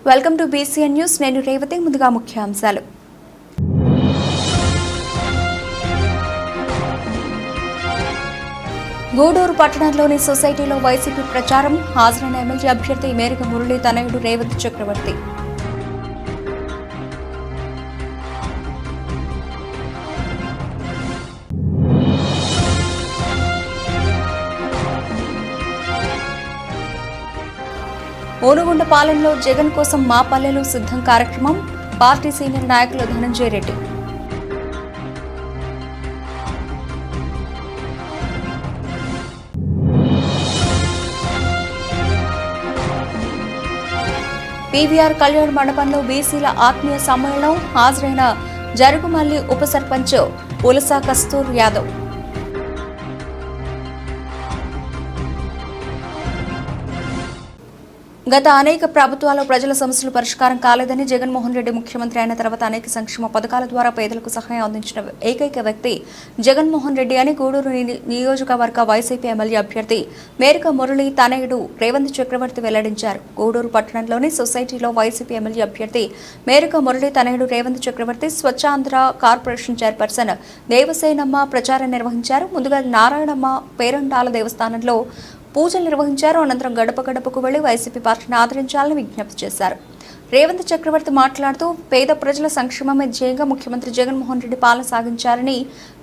Welcome to BCN news. నేను రేవతి. ముందుగా ముఖ్యాంశాలు. గూడూరు పట్టణంలోని సొసైటీలో వైసీపీ ప్రచారం. హాజరైన ఎమ్మెల్యే అభ్యర్థి మేరక మురళీ తనయుడు రేవంత్ చక్రవర్తి. ఓనుగుంటపాలెంలో జగన్ కోసం మా పల్లెలు సిద్ధం కార్యక్రమం. పార్టీ సీనియర్ నాయకులు ధనంజయ రెడ్డి. పీవీఆర్ కళ్యాణ్ మండపంలో బీసీల ఆత్మీయ సమ్మేళనం. హాజరైన జరుగుమల్లి ఉప సర్పంచ్ ఉలసా కస్తూర్ యాదవ్. గత అనేక ప్రభుత్వాల్లో ప్రజల సమస్యలు పరిష్కారం కాలేదని జగన్మోహన్ రెడ్డి ముఖ్యమంత్రి అయిన తర్వాత అనేక సంక్షేమ పథకాల ద్వారా పేదలకు సహాయం అందించిన ఏకైక వ్యక్తి జగన్మోహన్ రెడ్డి అని గూడూరు నియోజకవర్గ వైసీపీ ఎమ్మెల్యే అభ్యర్థి మేరక మురళీ తనయుడు రేవంత్ చక్రవర్తి వెల్లడించారు. గూడూరు పట్టణంలోని సొసైటీలో వైసీపీ ఎమ్మెల్యే అభ్యర్థి మేరక మురళీ తనయుడు రేవంత్ చక్రవర్తి స్వచ్ఛాంధ్ర కార్పొరేషన్ చైర్పర్సన్ దేవసేనమ్మ ప్రచారం నిర్వహించారు. ముందుగా నారాయణమ్మ పేరంటాల దేవస్థానంలో పూజలు నిర్వహించారు. అనంతరం గడప గడపకు వెళ్లి వైసీపీ పార్టీని ఆదరించాలని విజ్ఞప్తి చేశారు. రేవంత్ చక్రవర్తి మాట్లాడుతూ పేద ప్రజల సంక్షేమమే ధ్యేయంగా ముఖ్యమంత్రి జగన్మోహన్ రెడ్డి పాలన సాగించారని,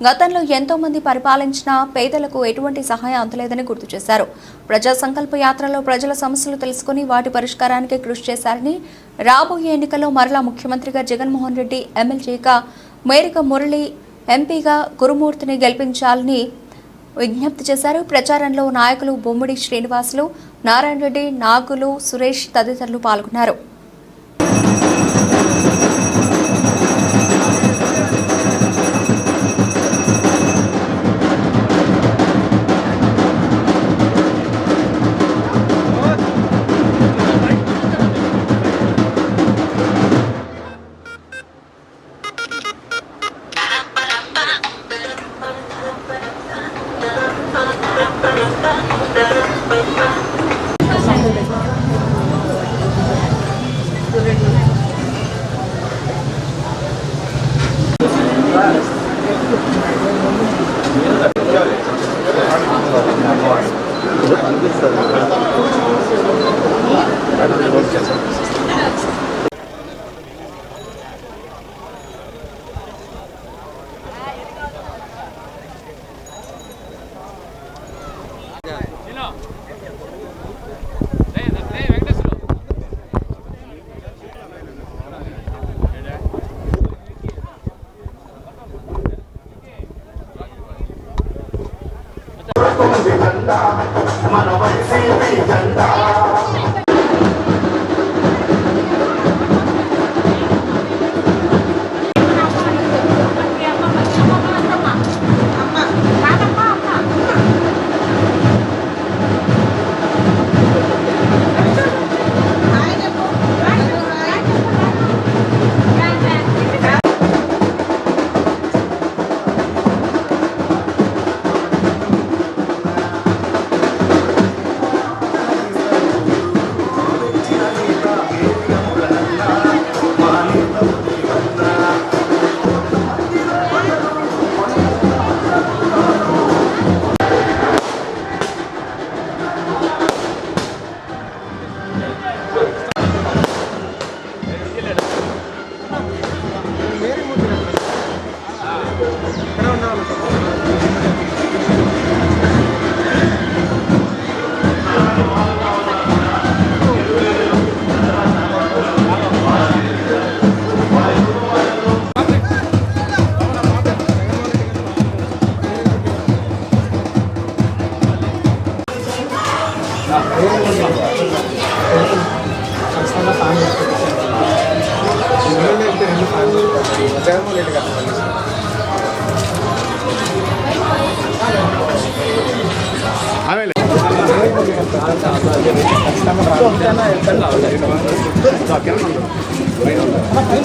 గతంలో ఎంతో మంది పరిపాలించిన పేదలకు ఎటువంటి సహాయం అందలేదని గుర్తు చేశారు. ప్రజా సంకల్ప యాత్రలో ప్రజల సమస్యలు తెలుసుకుని వాటి పరిష్కారానికి కృషి చేశారని, రాబోయే ఎన్నికల్లో మరలా ముఖ్యమంత్రిగా జగన్మోహన్ రెడ్డి, ఎమ్మెల్యేగా మేరక మురళి, ఎంపీగా గురుమూర్తిని గెలిపించాలని విజ్ఞప్తి చేశారు. ప్రచారంలో నాయకులు బొమ్మిడి శ్రీనివాసులు, నారాయణ రెడ్డి, నాగులు, సురేష్ తదితరులు పాల్గొన్నారు. మన వైసీపీ జెండా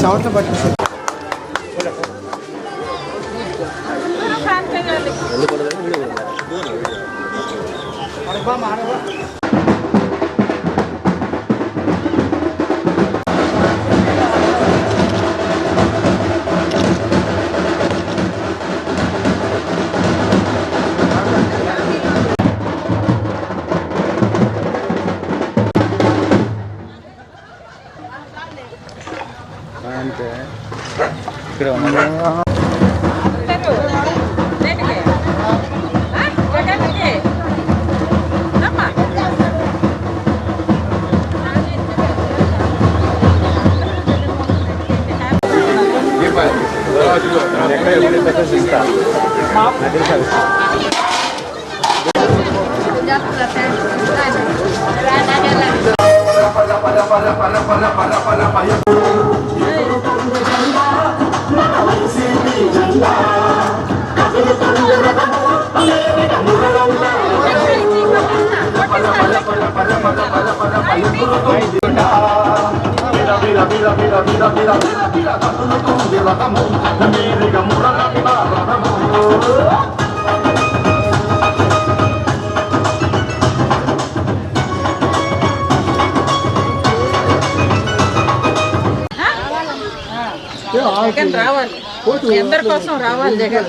చవట్ల పట్టి ఇక్కడే ఉన్నారు. జగన్ రావాలి, అందరి కోసం రావాలి జగన్.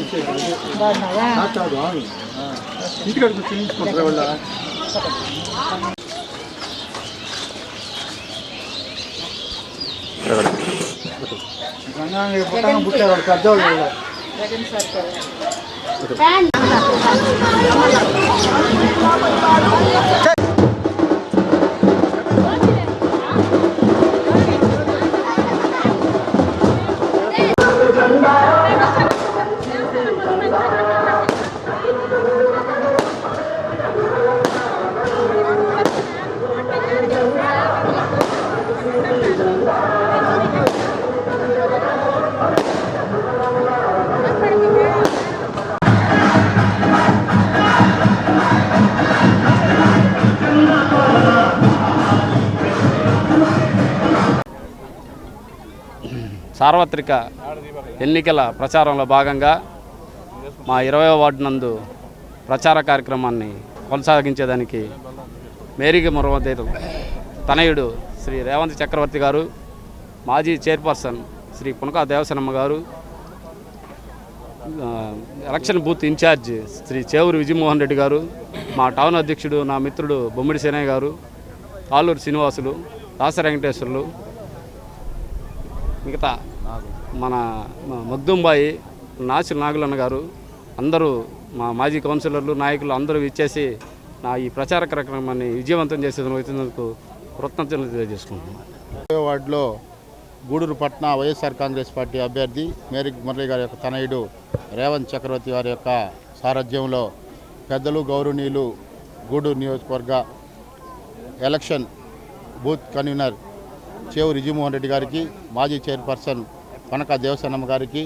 జగన్ సార్ సార్వత్రిక ఎన్నికల ప్రచారంలో భాగంగా మా 20వ వార్డు నందు ప్రచార కార్యక్రమాన్ని కొనసాగించేదానికి మేరీకి మురవదేరు తనయుడు శ్రీ రేవంత్ చక్రవర్తి గారు, మాజీ chairperson Shri Punaka Devasenamma garu, election booth in-charge Shri Chevuru Vijayamohan Reddy garu, మా టౌన్ అధ్యక్షుడు నా మిత్రుడు బొమ్మిడి సేనయ్య గారు, కాలూరు శ్రీనివాసులు, దాస వెంకటేశ్వర్లు, మిగతా మన మగ్దుంబాయి, నాచుల నాగులన్న గారు, అందరూ మా మాజీ కౌన్సిలర్లు, నాయకులు అందరూ ఇచ్చేసి నా ఈ ప్రచార కార్యక్రమాన్ని విజయవంతం చేసేందుకు కృతజ్ఞతలు తెలియజేసుకుంటున్నాను. వార్డులో గూడూరు పట్న వైఎస్ఆర్ కాంగ్రెస్ పార్టీ అభ్యర్థి మేరీ మురళి గారి యొక్క తనయుడు రేవంత్ చక్రవర్తి వారి యొక్క సారథ్యంలో పెద్దలు గౌరవనీయులు గూడూరు నియోజకవర్గ election booth convener Chevuru Vijayamohan Reddy గారికి, మాజీ చైర్పర్సన్ పనక దేవసేనమ్మ గారికి,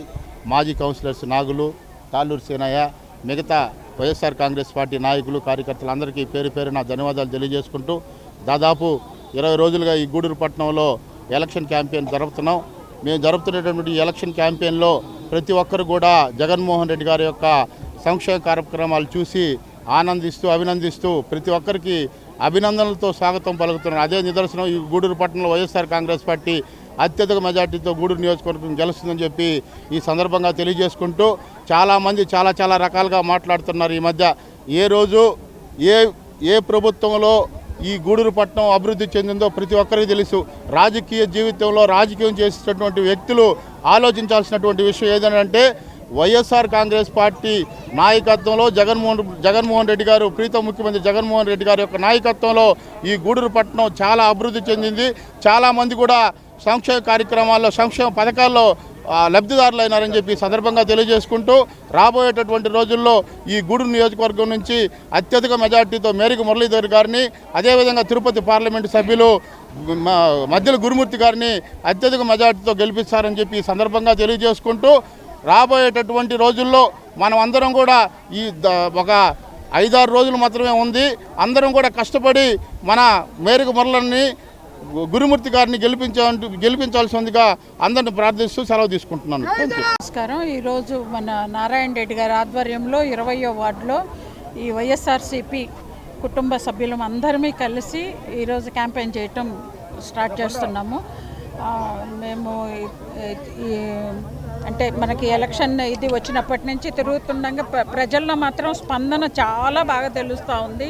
మాజీ కౌన్సిలర్స్ నాగులు, తాళ్ళూరు సేనయ్య, మిగతా వైఎస్ఆర్ కాంగ్రెస్ పార్టీ నాయకులు, కార్యకర్తలందరికీ పేరు పేరున ధన్యవాదాలు తెలియజేసుకుంటూ దాదాపు 20 రోజులుగా ఈ గూడూరు పట్టణంలో ఎలక్షన్ క్యాంపెయిన్ జరుపుతున్నాం. మేము జరుపుతున్నటువంటి ఎలక్షన్ క్యాంపెయిన్లో ప్రతి ఒక్కరు కూడా జగన్మోహన్ రెడ్డి గారి యొక్క సంక్షేమ కార్యక్రమాలు చూసి ఆనందిస్తూ అభినందిస్తూ ప్రతి ఒక్కరికి అభినందనలతో స్వాగతం పలుకుతున్నారు. అదే నిదర్శనం ఈ గూడూరు పట్టణంలో వైఎస్ఆర్ కాంగ్రెస్ పార్టీ అత్యధిక మెజార్టీతో గూడూరు నియోజకవర్గం గెలుస్తుందని చెప్పి ఈ సందర్భంగా తెలియజేసుకుంటూ చాలామంది చాలా రకాలుగా మాట్లాడుతున్నారు. ఈ మధ్య ఏ రోజు ఏ ప్రభుత్వంలో ఈ గూడూరు పట్టణం అభివృద్ధి చెందిందో ప్రతి ఒక్కరికి తెలుసు. రాజకీయ జీవితంలో రాజకీయం చేసేటటువంటి వ్యక్తులు ఆలోచించాల్సినటువంటి విషయం ఏదంటే వైఎస్ఆర్ కాంగ్రెస్ పార్టీ నాయకత్వంలో జగన్మోహన్ రెడ్డి గారు, ప్రీతం ముఖ్యమంత్రి జగన్మోహన్ రెడ్డి గారి యొక్క నాయకత్వంలో ఈ గూడూరు పట్టణం చాలా అభివృద్ధి చెందింది. చాలామంది కూడా సంక్షేమ కార్యక్రమాల్లో, సంక్షేమ పథకాల్లో లబ్ధిదారులు అయినారని చెప్పి సందర్భంగా తెలియజేసుకుంటూ రాబోయేటటువంటి రోజుల్లో ఈ గూడూరు నియోజకవర్గం నుంచి అత్యధిక మెజార్టీతో మేరీకి మురళీధర్ గారిని, అదేవిధంగా తిరుపతి పార్లమెంటు సభ్యులు మధ్యల గురుమూర్తి గారిని అత్యధిక మెజార్టీతో గెలిపిస్తారని చెప్పి ఈ సందర్భంగా తెలియజేసుకుంటూ రాబోయేటటువంటి రోజుల్లో మనం అందరం కూడా ఈ ఒక 5-6 రోజులు మాత్రమే ఉంది. అందరం కూడా కష్టపడి మన మేరీకి మురళిని, గురుమూర్తి గారిని గెలిపించాల్సిందిగా అందరిని ప్రార్థిస్తూ సెలవు తీసుకుంటున్నాను. నమస్కారం. ఈరోజు మన నారాయణ రెడ్డి గారి ఆధ్వర్యంలో 20వ వార్డులో ఈ వైఎస్ఆర్సీపీ కుటుంబ సభ్యులం అందరమీ కలిసి ఈరోజు క్యాంపెయిన్ చేయటం స్టార్ట్ చేస్తున్నాము. మేము అంటే మనకి ఎలక్షన్ ఇది వచ్చినప్పటి నుంచి తిరుగుతుండగా ప్రజల్లో మాత్రం స్పందన చాలా బాగా తెలుస్తూ ఉంది.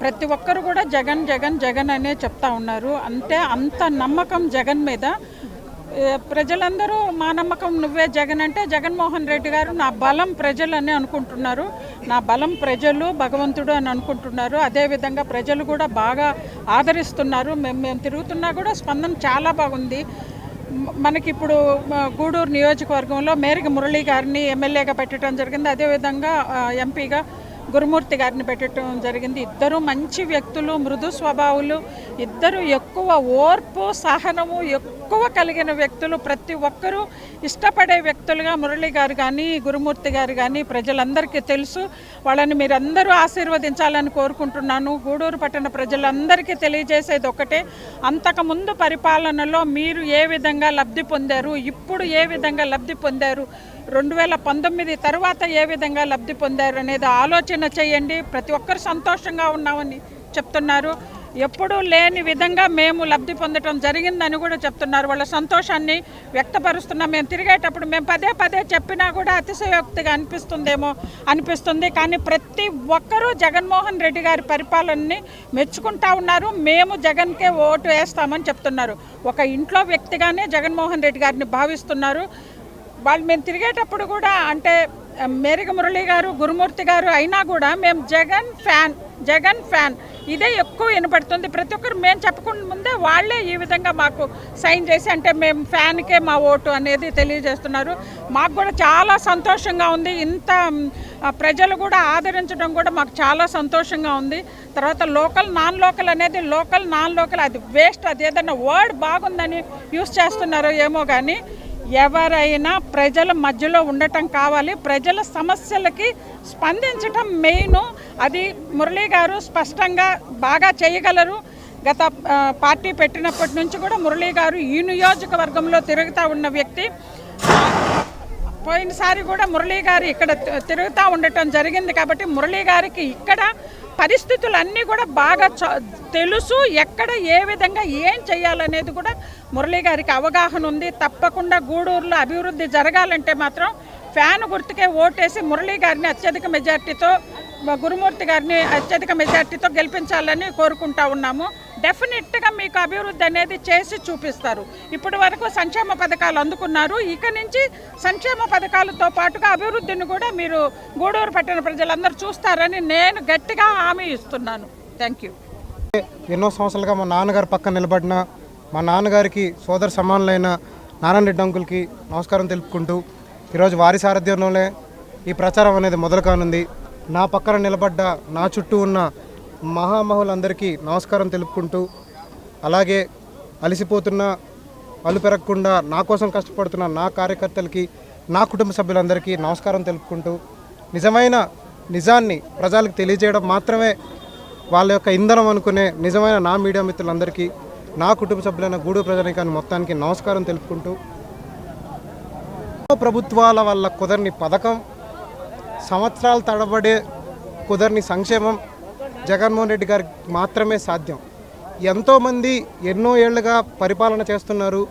ప్రతి ఒక్కరు కూడా జగన్ జగన్ జగన్ అనే చెప్తా ఉన్నారు. అంటే అంత నమ్మకం జగన్ మీద. ప్రజలందరూ మా నమ్మకం నువ్వే జగన్ అంటే జగన్మోహన్ రెడ్డి గారు నా బలం ప్రజలని అనుకుంటున్నారు. నా బలం ప్రజలు, భగవంతుడు అని అనుకుంటున్నారు. అదేవిధంగా ప్రజలు కూడా బాగా ఆదరిస్తున్నారు. మేము తిరుగుతున్నా కూడా స్పందన చాలా బాగుంది. మనకిప్పుడు గూడూరు నియోజకవర్గంలో మేరకు మురళీ గారిని ఎమ్మెల్యేగా పెట్టడం జరిగింది. అదేవిధంగా ఎంపీగా గురుమూర్తి గారిని పెట్టడం జరిగింది. ఇద్దరు మంచి వ్యక్తులు, మృదు స్వభావులు, ఇద్దరు ఎక్కువ ఓర్పు సహనము ఎక్కువ కలిగిన వ్యక్తులు. ప్రతి ఒక్కరూ ఇష్టపడే వ్యక్తులుగా మురళీ గారు కానీ గురుమూర్తి గారు కానీ ప్రజలందరికీ తెలుసు. వాళ్ళని మీరందరూ ఆశీర్వదించాలని కోరుకుంటున్నాను. గూడూరు పట్టణ ప్రజలందరికీ తెలియజేసేది ఒకటే, అంతకుముందు పరిపాలనలో మీరు ఏ విధంగా లబ్ధి పొందారు, ఇప్పుడు ఏ విధంగా లబ్ధి పొందారు, 2019 తర్వాత ఏ విధంగా లబ్ధి పొందారు అనేది ఆలోచన చేయండి. ప్రతి ఒక్కరు సంతోషంగా ఉన్నామని చెప్తున్నారు. ఎప్పుడూ లేని విధంగా మేము లబ్ధి పొందడం జరిగిందని కూడా చెప్తున్నారు. వాళ్ళ సంతోషాన్ని వ్యక్తపరుస్తున్నాం. మేము తిరిగేటప్పుడు మేము పదే చెప్పినా కూడా అతిశయోక్తిగా అనిపిస్తుంది. కానీ ప్రతి ఒక్కరూ జగన్మోహన్ రెడ్డి గారి పరిపాలనని మెచ్చుకుంటా ఉన్నారు. మేము జగన్కే ఓటు వేస్తామని చెప్తున్నారు. ఒక ఇంట్లో వ్యక్తిగానే జగన్మోహన్ రెడ్డి గారిని భావిస్తున్నారు. వాళ్ళు మేము తిరిగేటప్పుడు కూడా అంటే మేరకు మురళీ గారు, గురుమూర్తి గారు అయినా కూడా మేము జగన్ ఫ్యాన్ ఇదే ఎక్కువ వినపడుతుంది. ప్రతి ఒక్కరు మేము చెప్పకుండా ముందే వాళ్ళే ఈ విధంగా మాకు సైన్ చేసి అంటే మేము ఫ్యాన్కే మా ఓటు అనేది తెలియజేస్తున్నారు. మాకు కూడా చాలా సంతోషంగా ఉంది. ఇంత ప్రజలు కూడా ఆదరించడం కూడా మాకు చాలా సంతోషంగా ఉంది. తర్వాత లోకల్ నాన్ లోకల్ అనేది నాన్ లోకల్ అది వేస్ట్. అది ఏదైనా వర్డ్ బాగుందని యూస్ చేస్తున్నారో ఏమో కానీ ఎవరైనా ప్రజల మధ్యలో ఉండటం కావాలి. ప్రజల సమస్యలకి స్పందించటం మెయిన్. అది మురళీ గారు స్పష్టంగా బాగా చేయగలరు. గత పార్టీ పెట్టినప్పటి నుంచి కూడా మురళీ గారు ఈ నియోజకవర్గంలో తిరుగుతూ ఉన్న వ్యక్తి. పోయినసారి కూడా మురళీ గారు ఇక్కడ తిరుగుతూ ఉండటం జరిగింది. కాబట్టి మురళీ గారికి ఇక్కడ పరిస్థితులన్నీ కూడా బాగా తెలుసు. ఎక్కడ ఏ విధంగా ఏం చేయాలనేది కూడా మురళీ గారికి అవగాహన ఉంది. తప్పకుండా గూడూరులో అభివృద్ధి జరగాలంటే మాత్రం ఫ్యాన్ గుర్తుకే ఓటేసి మురళీ గారిని అత్యధిక మెజార్టీతో, గురుమూర్తి గారిని అత్యధిక మెజార్టీతో గెలిపించాలని కోరుకుంటా ఉన్నాము. డెఫినెట్గా మీకు అభివృద్ధి అనేది చేసి చూపిస్తారు. ఇప్పటి వరకు సంక్షేమ పథకాలు అందుకున్నారు. ఇక నుంచి సంక్షేమ పథకాలతో పాటుగా అభివృద్ధిని కూడా మీరు గూడూరు పట్టణ ప్రజలందరూ చూస్తారని నేను గట్టిగా హామీ ఇస్తున్నాను. Thank you. ఎన్నో సంవత్సరాలుగా మా నాన్నగారు పక్కన నిలబడిన మా నాన్నగారికి సోదర సమానులైన నారాయణ రెడ్డి అంకుల్కి నమస్కారం తెలుపుకుంటూ ఈరోజు వారి సారథ్యంలోనే ఈ ప్రచారం అనేది మొదలు కానుంది. నా పక్కన నిలబడ్డ నా చుట్టూ ఉన్న మహామహులందరికీ నమస్కారం తెలుపుకుంటూ, అలాగే అలసిపోతున్న అలు పెరగకుండా నా కోసం కష్టపడుతున్న నా కార్యకర్తలకి, నా కుటుంబ సభ్యులందరికీ నమస్కారం తెలుపుకుంటూ, నిజాన్ని ప్రజలకు తెలియజేయడం మాత్రమే వాళ్ళ యొక్క ఇంధనం అనుకునే నిజమైన నా మీడియా మిత్రులందరికీ, నా కుటుంబ సభ్యులైన గూడూరు ప్రజానీకానికి మొత్తానికి నమస్కారం తెలుపుకుంటూ, ప్రభుత్వాల వల్ల కుదరని పథకం, సంవత్సరాల తడబడే కుదరని సంక్షేమం జగన్మోహన్ రెడ్డి గారికి మాత్రమే సాధ్యం. ఎంతోమంది ఎన్నో ఏళ్లుగా పరిపాలన చేస్తున్నారు,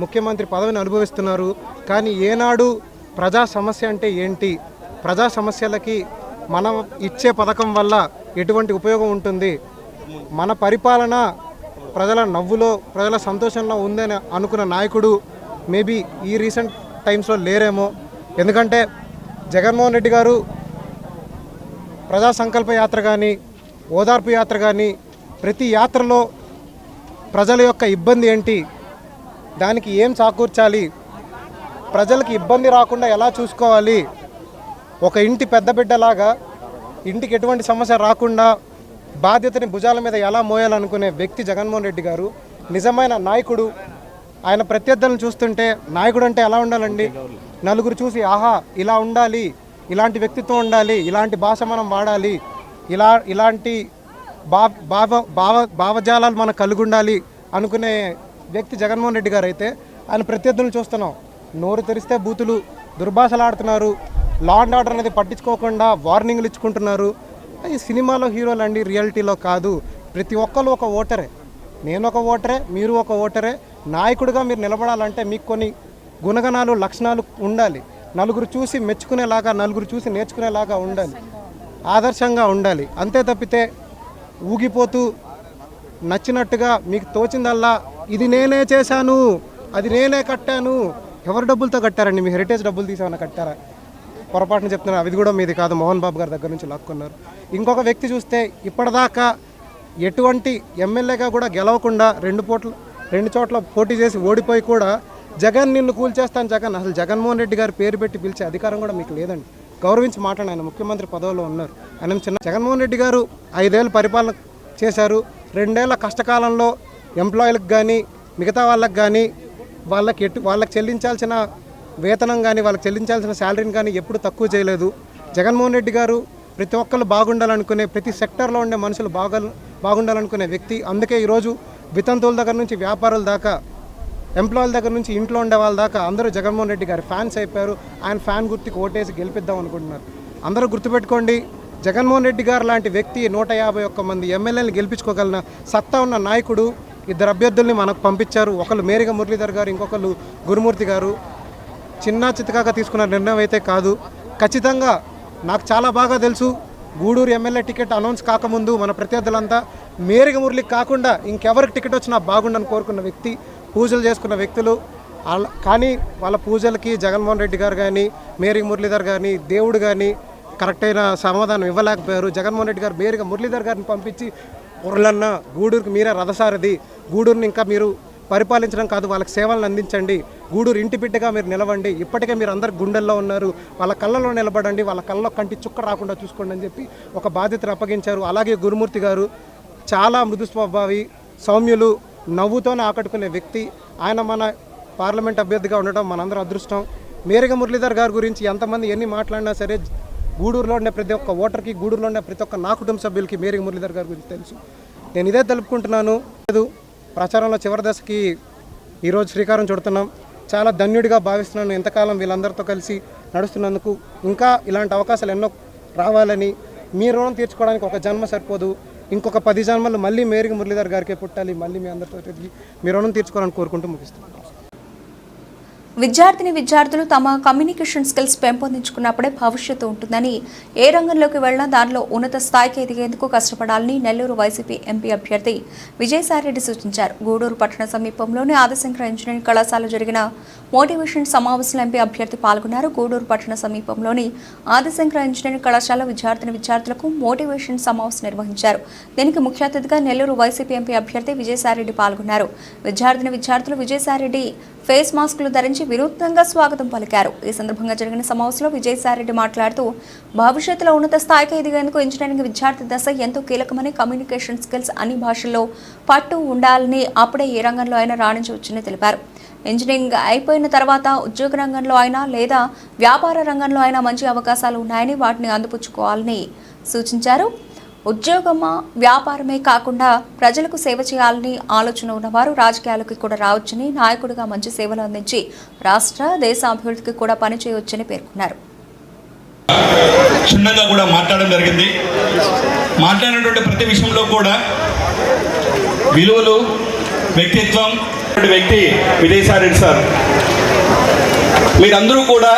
ముఖ్యమంత్రి పదవిని అనుభవిస్తున్నారు. కానీ ఏనాడు ప్రజా సమస్య అంటే ఏంటి, ప్రజా సమస్యలకి మనం ఇచ్చే పథకం వల్ల ఎటువంటి ఉపయోగం ఉంటుంది, మన పరిపాలన ప్రజల నవ్వులో ప్రజల సంతోషంలో ఉందని అనుకున్న నాయకుడు మేబీ ఈ రీసెంట్ టైమ్స్లో లేరేమో. ఎందుకంటే జగన్మోహన్ రెడ్డి గారు ప్రజా సంకల్ప యాత్ర కానీ, ఓదార్పు యాత్ర కానీ, ప్రతి యాత్రలో ప్రజల యొక్క ఇబ్బంది ఏంటి, దానికి ఏం చేకూర్చాలి, ప్రజలకి ఇబ్బంది రాకుండా ఎలా చూసుకోవాలి, ఒక ఇంటి పెద్ద బిడ్డలాగా ఇంటికి ఎటువంటి సమస్య రాకుండా బాధ్యతని భుజాల మీద ఎలా మోయాలనుకునే వ్యక్తి జగన్మోహన్ రెడ్డి గారు. నిజమైన నాయకుడు. ఆయన ప్రత్యర్థులను చూస్తుంటే నాయకుడు అంటే ఎలా ఉండాలండి, నలుగురు చూసి ఆహా ఇలా ఉండాలి, ఇలాంటి వ్యక్తిత్వం ఉండాలి, ఇలాంటి భాష మనం వాడాలి, ఇలాంటి భావజాలాలు మనకు కలిగి ఉండాలి అనుకునే వ్యక్తి జగన్మోహన్ రెడ్డి గారు. అయితే ఆయన ప్రత్యర్థులను చూస్తున్నాం, నోరు తెరిస్తే బూతులు, దుర్భాషలాడుతున్నారు, లా అండ్ ఆర్డర్ అనేది పట్టించుకోకుండా వార్నింగ్లు ఇచ్చుకుంటున్నారు. ఈ సినిమాలో హీరోలు అండి, రియాలిటీలో కాదు. ప్రతి ఒక్కరు ఒక ఓటరే, నేను ఒక ఓటరే, మీరు ఒక ఓటరే. నాయకుడిగా మీరు నిలబడాలంటే మీకు కొన్ని గుణగణాలు, లక్షణాలు ఉండాలి. నలుగురు చూసి మెచ్చుకునేలాగా, నలుగురు చూసి నేర్చుకునేలాగా ఉండాలి, ఆదర్శంగా ఉండాలి. అంతే తప్పితే ఊగిపోతూ నచ్చినట్టుగా మీకు తోచిందల్లా ఇది నేనే చేశాను, అది నేనే కట్టాను. ఎవరి డబ్బులతో కట్టారండి? మీ హెరిటేజ్ డబ్బులు తీసేమన్నా కట్టారా? పొరపాటున చెప్తున్నారు, అది కూడా మీది కాదు, మోహన్ బాబు గారి దగ్గర నుంచి లాక్కున్నారు. ఇంకొక వ్యక్తి చూస్తే ఇప్పటిదాకా ఎటువంటి ఎమ్మెల్యేగా కూడా గెలవకుండా రెండు చోట్ల పోటీ చేసి ఓడిపోయి కూడా జగన్ నిన్ను కూల్చేస్తాను జగన్, అసలు జగన్మోహన్ రెడ్డి గారి పేరు పెట్టి పిలిచే అధికారం కూడా మీకు లేదండి. గౌరవించి మాట్లాడి, ఆయన ముఖ్యమంత్రి పదవిలో ఉన్నారు. ఆయన చిన్న జగన్మోహన్ రెడ్డి గారు 5 ఏళ్ళు పరిపాలన చేశారు. 2 ఏళ్ల కష్టకాలంలో ఎంప్లాయీలకు కానీ మిగతా వాళ్ళకి కానీ వాళ్ళకి చెల్లించాల్సిన వేతనం కానీ వాళ్ళకి చెల్లించాల్సిన శాలరీని కానీ ఎప్పుడు తక్కువ చేయలేదు. జగన్మోహన్ రెడ్డి గారు ప్రతి ఒక్కరు బాగుండాలనుకునే, ప్రతి సెక్టర్లో ఉండే మనుషులు బాగుండాలనుకునే వ్యక్తి. అందుకే ఈరోజు వితంతువుల దగ్గర నుంచి వ్యాపారుల దాకా, ఎంప్లాయీల దగ్గర నుంచి ఇంట్లో ఉండే వాళ్ళ దాకా అందరూ జగన్మోహన్ రెడ్డి గారి ఫ్యాన్స్ అయిపోయారు. ఆయన ఫ్యాన్ గుర్తుకి ఓటేసి గెలిపిద్దాం అనుకుంటున్నారు. అందరూ గుర్తుపెట్టుకోండి, జగన్మోహన్ రెడ్డి గారు లాంటి వ్యక్తి 151 మంది ఎమ్మెల్యేలను గెలిపించుకోగలిగిన సత్తా ఉన్న నాయకుడు 2 అభ్యర్థుల్ని మనకు పంపించారు. ఒకళ్ళు మేరిగ మురళీధర్ గారు, ఇంకొకళ్ళు గురుమూర్తి గారు. చిన్న చితకాగా తీసుకున్న నిర్ణయం అయితే కాదు. ఖచ్చితంగా నాకు చాలా బాగా తెలుసు, గూడూరు ఎమ్మెల్యే టికెట్ అనౌన్స్ కాకముందు మన ప్రత్యర్థులంతా మేరిగ మురళికి కాకుండా ఇంకెవరికి టికెట్ వచ్చినా బాగుండని కోరుకున్న వ్యక్తి, పూజలు చేసుకున్న వ్యక్తులు. కానీ వాళ్ళ పూజలకి జగన్మోహన్ రెడ్డి గారు కానీ, మేరిగ మురళీధర్ కానీ, దేవుడు కానీ కరెక్ట్ అయిన సమాధానం ఇవ్వలేకపోయారు. జగన్మోహన్ రెడ్డి గారు మేరిగ మురళీధర్ గారిని పంపించి, పొరలన్న గూడూరుకి మీరే రథసారథి, గూడూరుని ఇంకా మీరు పరిపాలించడం కాదు, వాళ్ళకి సేవలను అందించండి, గూడూరు ఇంటి బిడ్డగా మీరు నిలవండి, ఇప్పటికే మీరు అందరు గుండెల్లో ఉన్నారు, వాళ్ళ కళ్ళలో నిలబడండి, వాళ్ళ కళ్ళలో కంటి చుక్క రాకుండా చూసుకోండి అని చెప్పి ఒక బాధ్యతను అప్పగించారు. అలాగే గురుమూర్తి గారు చాలా మృదు స్వభావి, సౌమ్యులు, నవ్వుతోనే ఆకట్టుకునే వ్యక్తి. ఆయన మన పార్లమెంట్ అభ్యర్థిగా ఉండడం మనందరం అదృష్టం. మేరిగ మురళీధర్ గారి గురించి ఎంతమంది ఎన్ని మాట్లాడినా సరే, గూడూరులో ఉండే ప్రతి ఒక్క ఓటర్కి, గూడూరులో ఉండే ప్రతి ఒక్క నా కుటుంబ సభ్యులకి మేరిగ మురళీధర్ గారి గురించి తెలుసు. నేను ఇదే తెలుపుకుంటున్నాను. ప్రచారంలో చివరి దశకి ఈరోజు శ్రీకారం చుడుతున్నాం. చాలా ధన్యుడిగా భావిస్తున్నాను ఎంతకాలం వీళ్ళందరితో కలిసి నడుస్తున్నందుకు. ఇంకా ఇలాంటి అవకాశాలు ఎన్నో రావాలని, మీ రుణం తీర్చుకోవడానికి ఒక జన్మ సరిపోదు, ఇంకొక 10 జన్మలు మళ్ళీ మేరిగ మురళీధర్ గారికే పుట్టాలి, మళ్ళీ మీ అందరితో తిరిగి మీ రుణం తీర్చుకోవాలని కోరుకుంటూ ముగిస్తున్నాను. విద్యార్థులు తమ కమ్యూనికేషన్ స్కిల్స్ పెంపొందించుకున్నప్పుడే భవిష్యత్తు ఉంటుందని, ఏ రంగంలోకి వెళ్ళినా దానిలో ఉన్నత స్థాయికి ఎదిగేందుకు కష్టపడాలని నెల్లూరు వైసీపీ ఎంపీ అభ్యర్థి విజయసాయిరెడ్డి సూచించారు. గూడూరు పట్టణ సమీపంలోని ఆదిశంకర ఇంజనీరింగ్ కళాశాలలో జరిగిన మోటివేషన్ సమావేశంలో ఎంపీ అభ్యర్థి పాల్గొన్నారు. గూడూరు పట్టణ సమీపంలోని ఆదిశంకర ఇంజనీరింగ్ కళాశాల విద్యార్థులకు మోటివేషన్ సమావేశం నిర్వహించారు. దీనికి ముఖ్య అతిథిగా నెల్లూరు వైసీపీ ఎంపీ అభ్యర్థి విజయసాయిరెడ్డి పాల్గొన్నారు. విద్యార్థులు విజయసాయిరెడ్డి ఫేస్ మాస్కులు ధరించి వినూత్నంగా స్వాగతం పలికారు. ఈ సందర్భంగా జరిగిన సమావేశంలో విజయసాయిరెడ్డి మాట్లాడుతూ, భవిష్యత్తులో ఉన్నత స్థాయికి ఎదిగేందుకు ఇంజనీరింగ్ విద్యార్థి దశ ఎంతో కీలకమని, కమ్యూనికేషన్ స్కిల్స్ అన్ని భాషల్లో పట్టు ఉండాలని, అప్పుడే ఏ రంగంలో అయినా రాణించవచ్చని తెలిపారు. ఇంజనీరింగ్ అయిపోయిన తర్వాత ఉద్యోగ రంగంలో అయినా లేదా వ్యాపార రంగంలో అయినా మంచి అవకాశాలు ఉన్నాయని, వాటిని అందిపుచ్చుకోవాలని సూచించారు. ఉద్యోగమా వ్యాపారమే కాకుండా ప్రజలకు సేవ చేయాలని ఆలోచన ఉన్నవారు రాజకీయాలకు కూడా రావచ్చని, నాయకుడిగా మంచి సేవలు అందించి రాష్ట్ర దేశ అభివృద్ధికి కూడా పనిచేయవచ్చని పేర్కొన్నారు. క్షుణ్ణంగా కూడా మాట్లాడడం జరిగింది. మాట్లాడినటువంటి ప్రతి విషయంలో కూడా విలువలు, వ్యక్తిత్వం వ్యక్తి విజయసాయిరెడ్డి సార్. మీరందరూ కూడా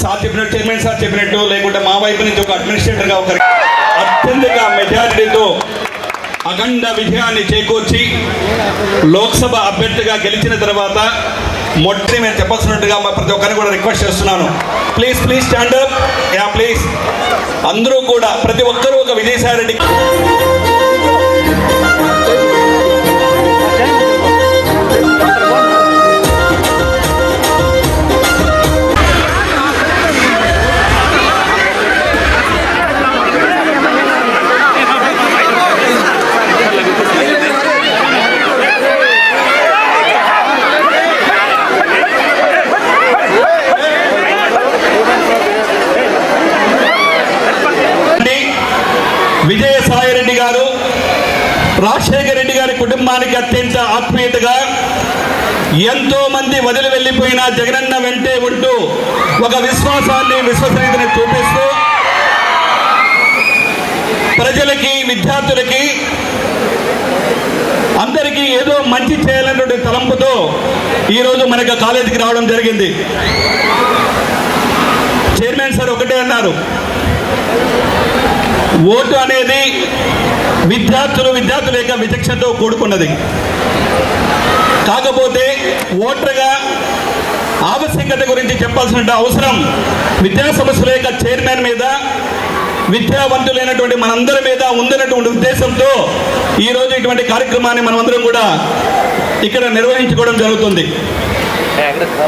సార్ చెప్పినట్టు, చైర్మన్ సార్ చెప్పినట్టు, లేకుంటే మా వైపు నుంచి ఒక అడ్మినిస్ట్రేటర్గా ఒక అత్యధిక మెజారిటీతో అఖండ విజయాన్ని చేకూర్చి లోక్సభ అభ్యర్థిగా గెలిచిన తర్వాత మొదటి నేను చెప్పాల్సినట్టుగా ప్రతి ఒక్కరిని కూడా రిక్వెస్ట్ చేస్తున్నాను. Please stand up. Yeah please. అందరూ కూడా ప్రతి ఒక్కరూ ఒక విజయసాయిరెడ్డి విజయసాయిరెడ్డి గారు రాజశేఖర రెడ్డి గారి కుటుంబానికి అత్యంత ఆత్మీయతగా, ఎంతో మంది వదిలి వెళ్ళిపోయిన జగనన్న వెంటే ఉంటూ ఒక విశ్వసనీయతను చూపిస్తూ ప్రజలకి, విద్యార్థులకి, అందరికీ ఏదో మంచి చేయాలనే తలంపుతో ఈరోజు మనకు కాలేజీకి రావడం జరిగింది. చైర్మన్ సార్ ఒకటే అన్నారు, ఓటు అనేది విద్యార్థుల యొక్క విచక్షణతో కూడుకున్నది. కాకపోతే ఓటర్గా ఆవశ్యకత గురించి చెప్పాల్సిన అవసరం విద్యా సంస్థల యొక్క చైర్మన్ మీద, విద్యావంతులైనటువంటి మనందరి మీద ఉందన్నటువంటి ఉద్దేశంతో ఈరోజు ఇటువంటి కార్యక్రమాన్ని మనమందరం కూడా ఇక్కడ నిర్వహించుకోవడం జరుగుతుంది.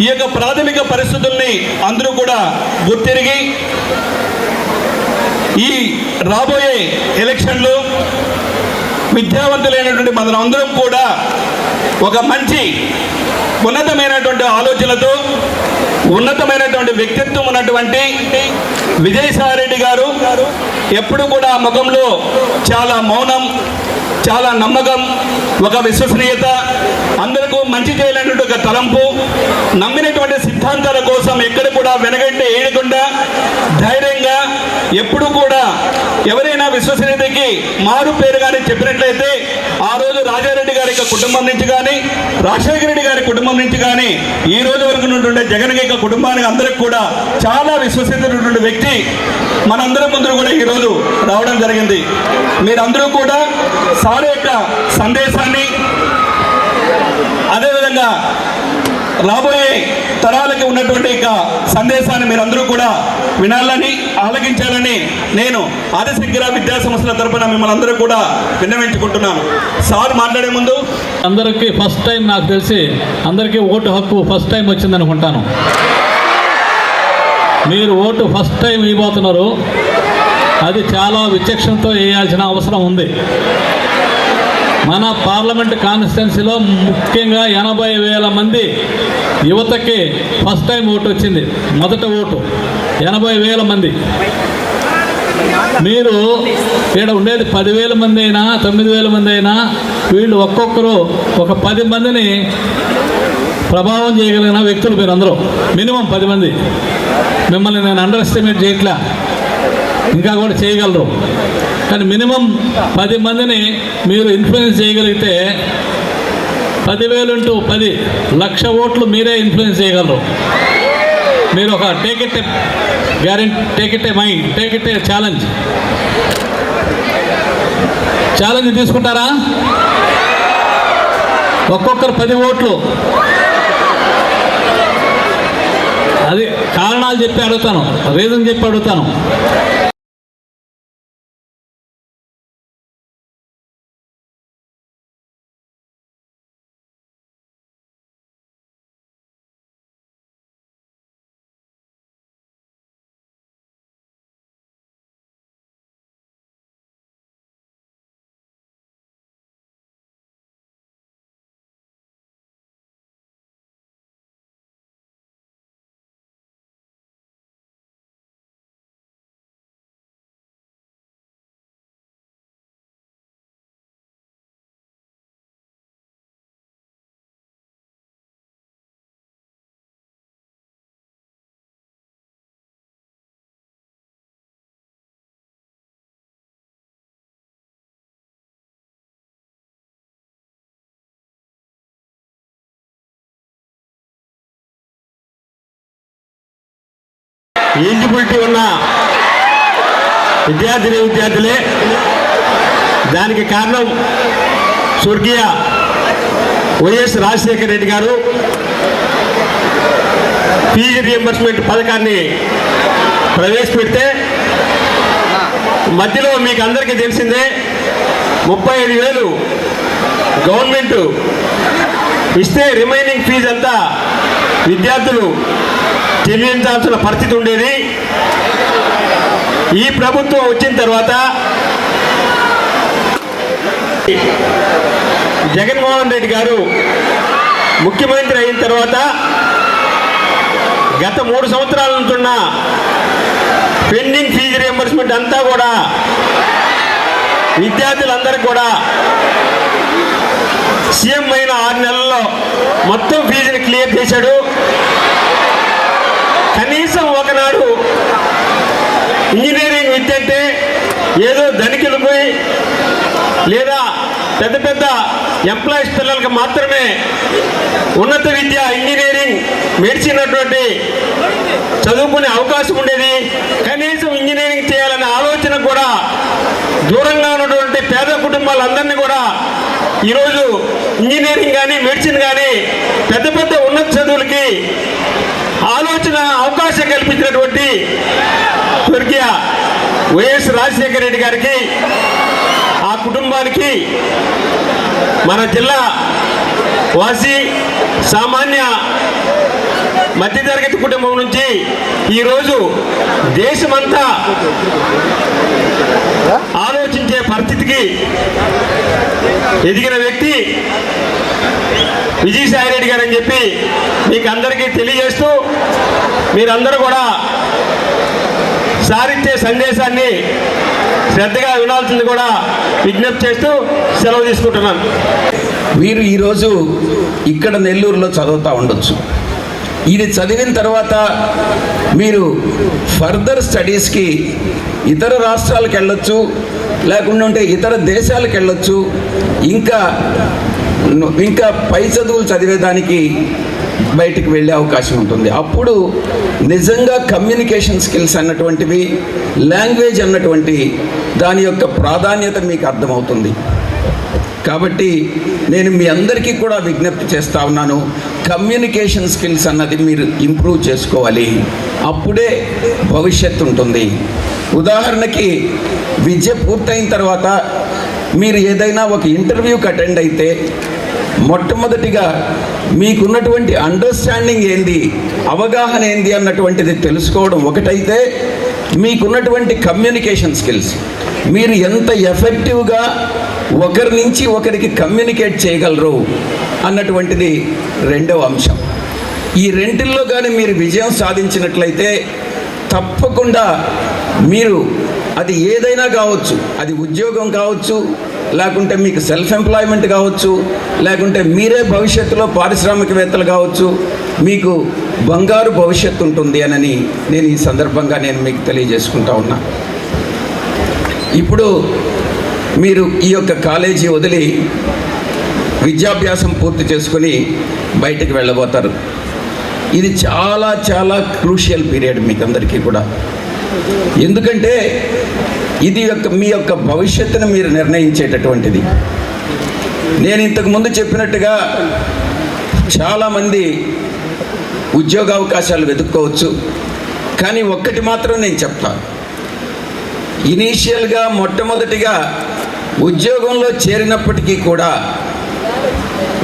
ఈ యొక్క ప్రాథమిక పరిస్థితుల్ని అందరూ కూడా గుర్తిరిగి ఈ రాబోయే ఎలక్షన్లో విద్యావంతులైనటువంటి మనందరం కూడా ఒక మంచి ఉన్నతమైనటువంటి ఆలోచనలతో ఉన్నతమైనటువంటి వ్యక్తిత్వం ఉన్నటువంటి విజయసాయిరెడ్డి గారు ఎప్పుడు కూడా ముఖంలో చాలా మౌనం, చాలా నమ్మకం, ఒక విశ్వసనీయత, అందరికీ మంచి చేయాలన్నటువంటి ఒక తలంపు, నమ్మినటువంటి సిద్ధాంతాల కోసం ఎక్కడ కూడా వెనగంటే ఏడకుండా ధైర్యంగా ఎప్పుడు కూడా ఎవరైనా విశ్వసనీయతకి మారు పేరు కానీ చెప్పినట్లయితే ఆ రోజు రాజారెడ్డి గారి యొక్క కుటుంబం నుంచి కానీ, రాజశేఖర రెడ్డి గారి కుటుంబం నుంచి కానీ ఈ రోజు వరకు ఉన్నటువంటి జగన్ యొక్క కుటుంబానికి అందరికి కూడా చాలా విశ్వసనీయమైనటువంటి వ్యక్తి మనందరం ముందు కూడా ఈరోజు రావడం జరిగింది. మీరందరూ కూడా సార్ యొక్క సందేశాన్ని, అదేవిధంగా రాబోయే తరాలకి ఉన్నటువంటి సందేశాన్ని మీరందరూ కూడా వినాలని, ఆలకించాలని నేను ఆదిశంకర విద్యా సంస్థల తరపున మిమ్మల్ని అందరూ కూడా విన్నవించుకుంటున్నాను. సార్ మాట్లాడే ముందు అందరికీ ఫస్ట్ టైం, నాకు తెలిసి అందరికీ ఓటు హక్కు ఫస్ట్ టైం వచ్చింది అనుకుంటాను. మీరు ఓటు ఫస్ట్ టైం ఇవ్వబోతున్నారు. అది చాలా విచక్షణతో వేయాల్సిన అవసరం ఉంది. మన పార్లమెంట్ కాన్స్టిట్యున్సీలో ముఖ్యంగా 80,000 మంది యువతకి ఫస్ట్ టైం ఓటు వచ్చింది. మొదట ఓటు 80,000 మంది. మీరు ఇక్కడ ఉండేది 10,000 మంది అయినా 9,000 మంది అయినా వీళ్ళు ఒక్కొక్కరు ఒక 10 మందిని ప్రభావం చేయగలిగిన వ్యక్తులు మీరు అందరూ. మినిమం 10 మంది. మిమ్మల్ని నేను అండర్ ఎస్టిమేట్ చేయట్లా, ఇంకా కూడా చేయగలరు. కానీ మినిమం 10 మందిని మీరు ఇన్ఫ్లుయెన్స్ చేయగలిగితే 10,000 × 10 లక్ష ఓట్లు మీరే ఇన్ఫ్లుయెన్స్ చేయగలరు. మీరు ఒక take it guarantee, take it A mind, take it A challenge తీసుకుంటారా? ఒక్కొక్కరు 10 ఓట్లు. అది కారణాలు చెప్పి అడుగుతాను, రీజన్ చెప్పి అడుగుతాను. ఎలిజిబిలిటీ ఉన్న విద్యార్థులే. దానికి కారణం స్వర్గీయ వైఎస్ రాజశేఖర రెడ్డి గారు ఫీజు రియంబర్స్మెంట్ పథకాన్ని ప్రవేశపెడితే మధ్యలో మీకు అందరికీ తెలిసిందే 35,000 గవర్నమెంట్ ఇస్తే రిమైనింగ్ ఫీజు అంతా విద్యార్థులు చెల్లించాల్సిన పరిస్థితి ఉండేది. ఈ ప్రభుత్వం వచ్చిన తర్వాత జగన్మోహన్ రెడ్డి గారు ముఖ్యమంత్రి అయిన తర్వాత గత 3 సంవత్సరాల నుంచి ఉన్న పెండింగ్ ఫీజు రియంబర్స్మెంట్ అంతా కూడా విద్యార్థులందరికీ కూడా సీఎం అయిన 6 నెలల్లో మొత్తం ఫీజుని క్లియర్ చేశాడు. కనీసం ఒకనాడు ఇంజనీరింగ్ విద్య అంటే ఏదో ధనికులకు లేదా పెద్ద పెద్ద ఎంప్లాయీస్ పిల్లలకు మాత్రమే ఉన్నత విద్య, ఇంజనీరింగ్, మెడిసిన్ అటువంటి చదువుకునే అవకాశం ఉండేది. కనీసం ఇంజనీరింగ్ చేయాలనే ఆలోచన కూడా దూరంగా ఉన్నటువంటి పేద కుటుంబ వాళ్ళందరినీ కూడా ఈరోజు ఇంజనీరింగ్ కానీ మెడిసిన్ కానీ పెద్ద పెద్ద ఉన్నత చదువులకి ఆలోచన అవకాశం కల్పించినటువంటి స్వర్గీయ వైఎస్ రాజశేఖర రెడ్డి గారికి, ఆ కుటుంబానికి, మన జిల్లా వాసి సామాన్య మధ్యతరగతి కుటుంబం నుంచి ఈరోజు దేశమంతా ఆలోచించే పరిస్థితికి ఎదిగిన వ్యక్తి విజయసాయి రెడ్డి గారు అని చెప్పి మీకు అందరికీ తెలియజేస్తూ, మీరందరూ కూడా సారిచ్చే సందేశాన్ని శ్రద్ధగా వినాల్సింది కూడా విజ్ఞప్తి చేస్తూ సెలవు తీసుకుంటున్నాను. వీరు ఈరోజు ఇక్కడ నెల్లూరులో చదువుతూ ఉండొచ్చు. ఇది చదివిన తర్వాత మీరు ఫర్దర్ స్టడీస్కి ఇతర రాష్ట్రాలకు వెళ్ళొచ్చు, లేకుంటే ఇతర దేశాలకు వెళ్ళొచ్చు, ఇంకా పై చదువులు చదివేదానికి బయటికి వెళ్ళే అవకాశం ఉంటుంది. అప్పుడు నిజంగా కమ్యూనికేషన్ స్కిల్స్ అన్నటువంటివి, లాంగ్వేజ్ అన్నటువంటి దాని యొక్క ప్రాధాన్యత మీకు అర్థమవుతుంది. కాబట్టి నేను మీ అందరికీ కూడా విజ్ఞప్తి చేస్తూ ఉన్నాను, కమ్యూనికేషన్ స్కిల్స్ అన్నది మీరు ఇంప్రూవ్ చేసుకోవాలి. అప్పుడే భవిష్యత్తు ఉంటుంది. ఉదాహరణకి విద్య పూర్తయిన తర్వాత మీరు ఏదైనా ఒక ఇంటర్వ్యూకి అటెండ్ అయితే మొట్టమొదటిగా మీకున్నటువంటి అండర్స్టాండింగ్ ఏంది, అవగాహన ఏంది అన్నటువంటిది తెలుసుకోవడం ఒకటైతే, మీకున్నటువంటి కమ్యూనికేషన్ స్కిల్స్, మీరు ఎంత ఎఫెక్టివ్గా ఒకరి నుంచి ఒకరికి కమ్యూనికేట్ చేయగలరు అన్నటువంటిది రెండవ అంశం. ఈ రెంటిల్లో కానీ మీరు విజయం సాధించినట్లయితే తప్పకుండా మీరు అది ఏదైనా కావచ్చు, అది ఉద్యోగం కావచ్చు, లేకుంటే మీకు సెల్ఫ్ ఎంప్లాయ్మెంట్ కావచ్చు, లేకుంటే మీరే భవిష్యత్తులో పారిశ్రామికవేత్తలు కావచ్చు, మీకు బంగారు భవిష్యత్తు ఉంటుంది అని నేను ఈ సందర్భంగా మీకు తెలియజేసుకుంటా ఉన్నా. ఇప్పుడు మీరు ఈ యొక్క కాలేజీ వదిలి విద్యాభ్యాసం పూర్తి చేసుకొని బయటికి వెళ్ళబోతారు. ఇది చాలా చాలా క్రూషియల్ పీరియడ్ మీకు అందరికీ కూడా. ఎందుకంటే ఇది మీ యొక్క భవిష్యత్తును మీరు నిర్ణయించేటటువంటిది. నేను ఇంతకుముందు చెప్పినట్టుగా చాలామంది ఉద్యోగ అవకాశాలు వెతుక్కోవచ్చు, కానీ ఒక్కటి మాత్రం నేను చెప్తాను, ఇనీషియల్గా మొట్టమొదటిగా ఉద్యోగంలో చేరినప్పటికీ కూడా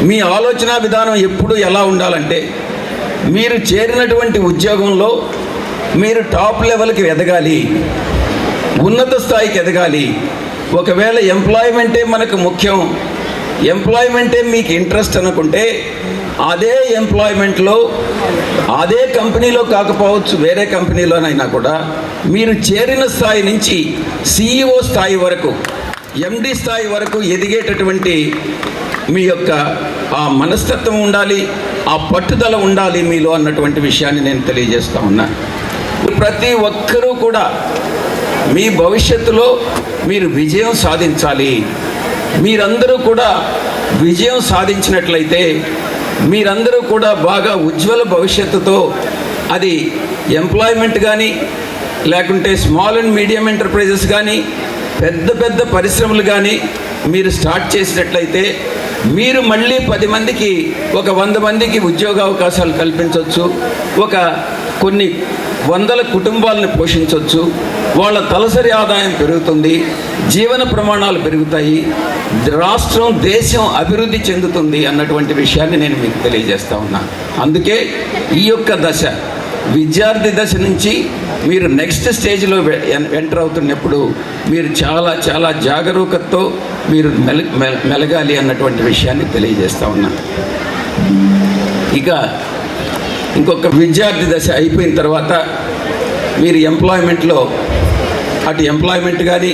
మీ ఆలోచన విధానం ఎప్పుడు ఎలా ఉండాలంటే, మీరు చేరినటువంటి ఉద్యోగంలో మీరు టాప్ లెవెల్కి ఎదగాలి, ఉన్నత స్థాయికి ఎదగాలి. ఒకవేళ ఎంప్లాయ్మెంటే మనకు ముఖ్యం, ఎంప్లాయ్మెంటే మీకు ఇంట్రెస్ట్ అనుకుంటే, అదే ఎంప్లాయ్మెంట్లో అదే కంపెనీలో కాకపోవచ్చు, వేరే కంపెనీలోనైనా కూడా మీరు చేరిన స్థాయి నుంచి CEO స్థాయి వరకు, MD స్థాయి వరకు ఎదిగేటటువంటి మీ యొక్క ఆ మనస్తత్వం ఉండాలి, ఆ పట్టుదల ఉండాలి మీలో అన్నటువంటి విషయాన్ని నేను తెలియజేస్తా ఉన్నా. ప్రతి ఒక్కరూ కూడా మీ భవిష్యత్తులో మీరు విజయం సాధించాలి. మీరందరూ కూడా విజయం సాధించినట్లయితే మీరందరూ కూడా బాగా ఉజ్వల భవిష్యత్తుతో, అది ఎంప్లాయ్మెంట్ కానీ, లేకుంటే స్మాల్ అండ్ మీడియం ఎంటర్ప్రైజెస్ కానీ, పెద్ద పెద్ద పరిశ్రమలు కానీ మీరు స్టార్ట్ చేసినట్లయితే మీరు మళ్ళీ 10 మందికి, ఒక 100 మందికి ఉద్యోగ అవకాశాలు కల్పించవచ్చు, ఒక కొన్ని వందల కుటుంబాలను పోషించవచ్చు, వాళ్ళ తలసరి ఆదాయం పెరుగుతుంది, జీవన ప్రమాణాలు పెరుగుతాయి, రాష్ట్రం, దేశం అభివృద్ధి చెందుతుంది అన్నటువంటి విషయాన్ని నేను మీకు తెలియజేస్తా ఉన్నా. అందుకే ఈ యొక్క దశ, విద్యార్థి దశ నుంచి మీరు నెక్స్ట్ స్టేజ్లో ఎంటర్ అవుతున్నప్పుడు మీరు చాలా చాలా జాగరూకతతో మీరు మెలగాలి అన్నటువంటి విషయాన్ని తెలియజేస్తా ఉన్నా. ఇక ఇంకొక విద్యార్థి దశ అయిపోయిన తర్వాత మీరు ఎంప్లాయ్మెంట్లో, అటు ఎంప్లాయ్మెంట్ కానీ,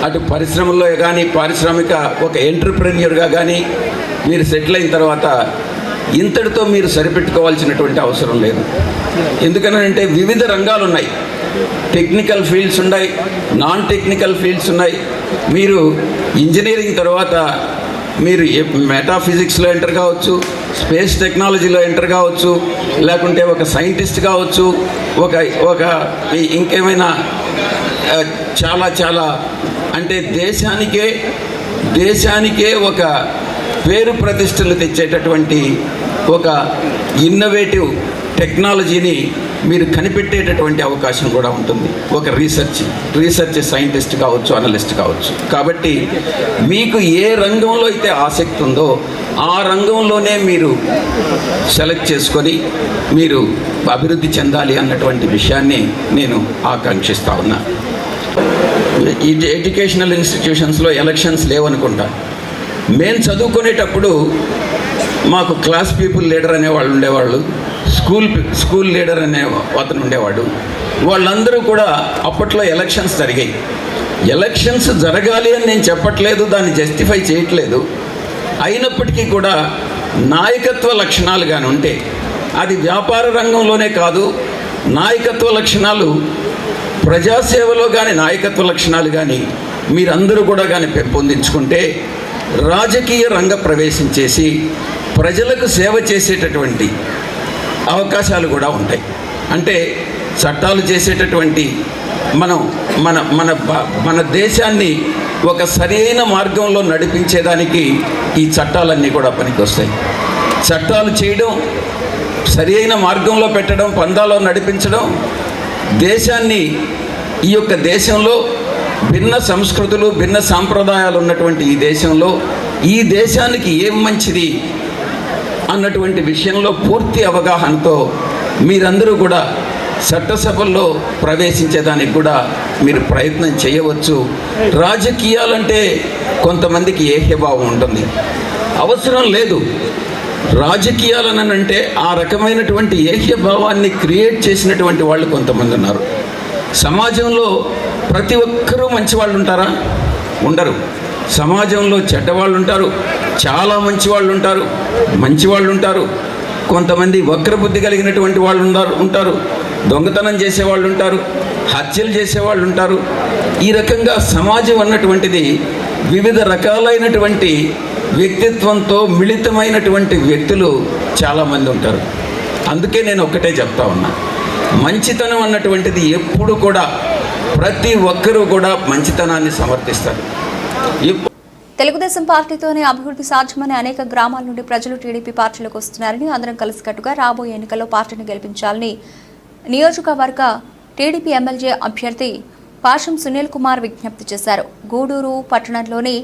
అటు పరిశ్రమల్లో కానీ, పారిశ్రామిక ఒక ఎంటర్ప్రెన్యూర్గా కానీ మీరు సెటిల్ అయిన తర్వాత ఇంతటితో మీరు సరిపెట్టుకోవాల్సినటువంటి అవసరం లేదు. ఎందుకనంటే వివిధ రంగాలు ఉన్నాయి, టెక్నికల్ ఫీల్డ్స్ ఉన్నాయి, నాన్ టెక్నికల్ ఫీల్డ్స్ ఉన్నాయి. మీరు ఇంజనీరింగ్ తర్వాత మీరు మెటాఫిజిక్స్లో ఎంటర్ కావచ్చు, స్పేస్ టెక్నాలజీలో ఎంటర్ కావచ్చు, లేకుంటే ఒక సైంటిస్ట్ కావచ్చు, ఒక ఇంకేమైనా చాలా చాలా అంటే దేశానికే దేశానికే ఒక పేరు ప్రతిష్టలు తెచ్చేటటువంటి ఒక ఇన్నోవేటివ్ టెక్నాలజీని మీరు కనిపెట్టేటటువంటి అవకాశం కూడా ఉంటుంది. ఒక రీసెర్చ్ సైంటిస్ట్ కావచ్చు, అనలిస్ట్ కావచ్చు. కాబట్టి మీకు ఏ రంగంలో అయితే ఆసక్తి ఉందో ఆ రంగంలోనే మీరు సెలెక్ట్ చేసుకొని మీరు అభివృద్ధి చెందాలి అన్నటువంటి విషయాన్ని నేను ఆకాంక్షిస్తా ఉన్నా. ఈ ఎడ్యుకేషనల్ ఇన్స్టిట్యూషన్స్లో ఎలక్షన్స్ లేవనుకుంటా. మేము చదువుకునేటప్పుడు మాకు క్లాస్ పీపుల్ లీడర్ అనేవాళ్ళు ఉండేవాళ్ళు, స్కూల్ లీడర్ అనే అతను ఉండేవాడు. వాళ్ళందరూ కూడా అప్పట్లో ఎలక్షన్స్ జరిగాయి. ఎలక్షన్స్ జరగాలి అని నేను చెప్పట్లేదు, దాన్ని జస్టిఫై చేయట్లేదు. అయినప్పటికీ కూడా నాయకత్వ లక్షణాలు కానీ ఉంటే, అది వ్యాపార రంగంలోనే కాదు, నాయకత్వ లక్షణాలు ప్రజాసేవలో కానీ నాయకత్వ లక్షణాలు కానీ మీరందరూ కూడా కానీ పెంపొందించుకుంటే రాజకీయ రంగ ప్రవేశం చేసి ప్రజలకు సేవ చేసేటటువంటి అవకాశాలు కూడా ఉంటాయి. అంటే చట్టాలు చేసేటటువంటి మన దేశాన్ని ఒక సరైన మార్గంలో నడిపించేదానికి ఈ చట్టాలన్నీ కూడా పనికొస్తాయి. చట్టాలు చేయడం, సరైన మార్గంలో పెట్టడం, పందాలో నడిపించడం దేశాన్ని, ఈ యొక్క దేశంలో భిన్న సంస్కృతులు, భిన్న సాంప్రదాయాలు ఉన్నటువంటి ఈ దేశంలో ఈ దేశానికి ఏం మంచిది అన్నటువంటి విషయంలో పూర్తి అవగాహనతో మీరందరూ కూడా చట్టసభల్లో ప్రవేశించేదానికి కూడా మీరు ప్రయత్నం చేయవచ్చు. రాజకీయాలంటే కొంతమందికి ఏహ్యభావం ఉంటుంది, అవసరం లేదు. రాజకీయాలనంటే ఆ రకమైనటువంటి ఏహ్యభావాన్ని క్రియేట్ చేసినటువంటి వాళ్ళు కొంతమంది ఉన్నారు. సమాజంలో ప్రతి ఒక్కరూ మంచివాళ్ళు ఉంటారా? ఉండరు. సమాజంలో చెడ్డవాళ్ళు ఉంటారు, చాలా మంచివాళ్ళు ఉంటారు, మంచివాళ్ళు ఉంటారు. కొంతమంది వక్రబుద్ధి కలిగినటువంటి వాళ్ళు ఉంటారు, దొంగతనం చేసేవాళ్ళు ఉంటారు, హత్యలు చేసేవాళ్ళు ఉంటారు. ఈ రకంగా సమాజం అన్నటువంటిది వివిధ రకాలైనటువంటి వ్యక్తిత్వంతో మిళితమైనటువంటి వ్యక్తులు చాలామంది ఉంటారు. అందుకే నేను ఒక్కటే చెప్తా ఉన్నా, మంచితనం అన్నటువంటిది ఎప్పుడు కూడా ప్రతి ఒక్కరూ కూడా మంచితనాన్ని సమర్థిస్తారు. తెలుగుదేశం పార్టీతోనే అభివృద్ధి సాధ్యమని అనేక గ్రామాల నుండి ప్రజలు టీడీపీ పార్టీలోకి వస్తున్నారని, అందరం కలిసికట్టుగా రాబోయే ఎన్నికల్లో పార్టీని గెలిపించాలని నియోజకవర్గ టీడీపీ ఎమ్మెల్యే అభ్యర్థి పాషం సునీల్ కుమార్ విజ్ఞప్తి చేశారు. గూడూరు పట్టణంలోని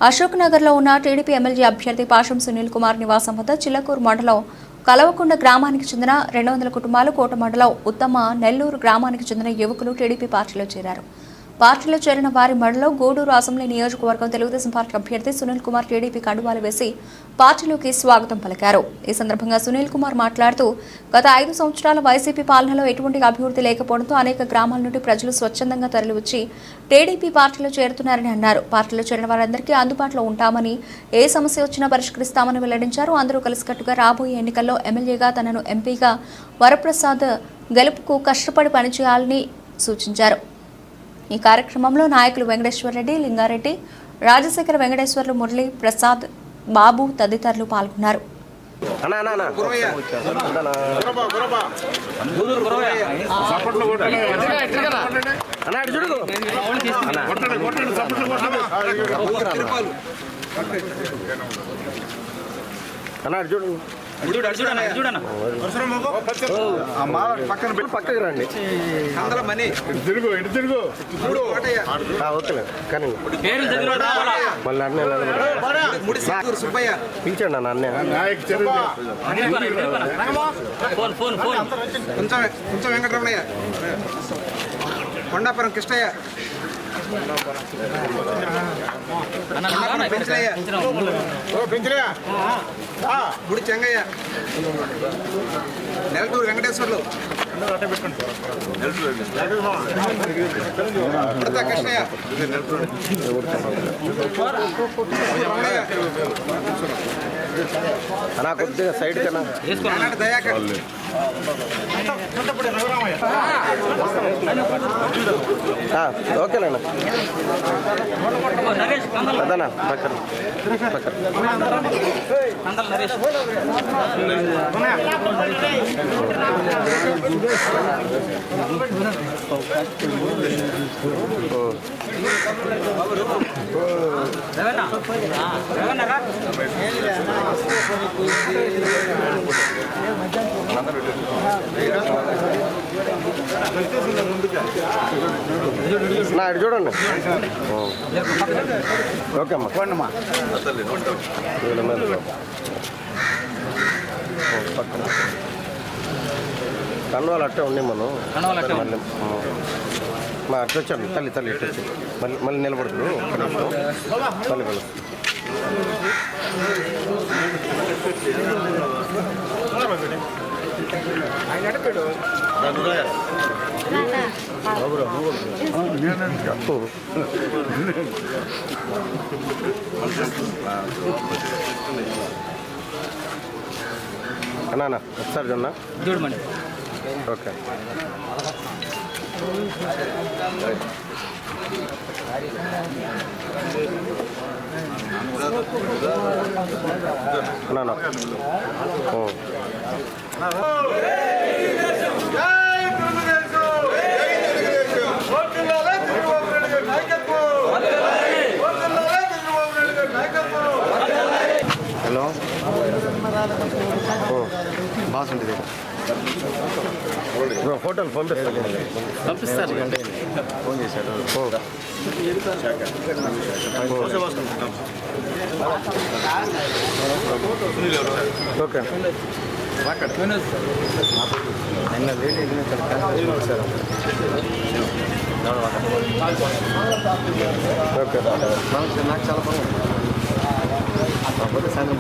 అశోక్ నగర్లో ఉన్న టీడీపీ ఎమ్మెల్యే అభ్యర్థి పాషం సునీల్ కుమార్ నివాసం వద్ద చిల్లకూరు మండలం కలవకొండ గ్రామానికి చెందిన 200 కుటుంబాలు, కోట మండలం ఉత్తమ నెల్లూరు గ్రామానికి చెందిన యువకులు టీడీపీ పార్టీలో చేరారు. పార్టీలో చేరిన వారి మధ్యలో గూడూరు అసెంబ్లీ నియోజకవర్గం తెలుగుదేశం పార్టీ అభ్యర్థి సునీల్ కుమార్ టీడీపీ కండువాలు వేసి పార్టీలోకి స్వాగతం పలికారు. ఈ సందర్భంగా సునీల్ కుమార్ మాట్లాడుతూ, గత 5 సంవత్సరాల వైసీపీ పాలనలో ఎటువంటి అభివృద్ధి లేకపోవడంతో అనేక గ్రామాల నుండి ప్రజలు స్వచ్ఛందంగా తరలివచ్చి టీడీపీ పార్టీలో చేరుతున్నారని అన్నారు. పార్టీలో చేరిన వారందరికీ అందుబాటులో ఉంటామని, ఏ సమస్య వచ్చినా పరిష్కరిస్తామని వెల్లడించారు. అందరూ కలిసికట్టుగా రాబోయే ఎన్నికల్లో ఎమ్మెల్యేగా తనను ఎంపీగా వరప్రసాద్ గెలుపుకు కష్టపడి పనిచేయాలని సూచించారు. ఈ కార్యక్రమంలో నాయకులు వెంకటేశ్వరరెడ్డి, లింగారెడ్డి, రాజశేఖర, వెంకటేశ్వర్లు, మురళి, ప్రసాద్, బాబు తదితరులు పాల్గొన్నారు. పక్కకి రండి. పిలిచండి అన్న కొంచెం వెంకటరమణయ్య, కొండాపురం కృష్ణయ్య, గుడి చెంగయ్య, నెలటూరు వెంకటేశ్వర్లు, కృష్ణయ్య, అన్నా కొద్దిగా సైడ్ కన్నా దయాకర్, ఓకేనా అదనా నా ఇటు చూడండి. ఓకే అమ్మా పోండమ్మా. పక్కన కన్వాలు అట్టే ఉండి మనం మళ్ళీ మా అట్ట వచ్చాను. తల్లి తల్లి ఇటు వచ్చి మళ్ళీ నిలబడుతుంది. మళ్ళీ మళ్ళీ అన్నా ఒకసారి చూడన్నా చూడమని. ఓకే అన్నా హలో బాగుంటుంది. హోటల్ పంపిస్తారు. ఫోన్ చేశారు. ఓకే ఓకే నాకు చాలా బాగుంది. సాయంత్రం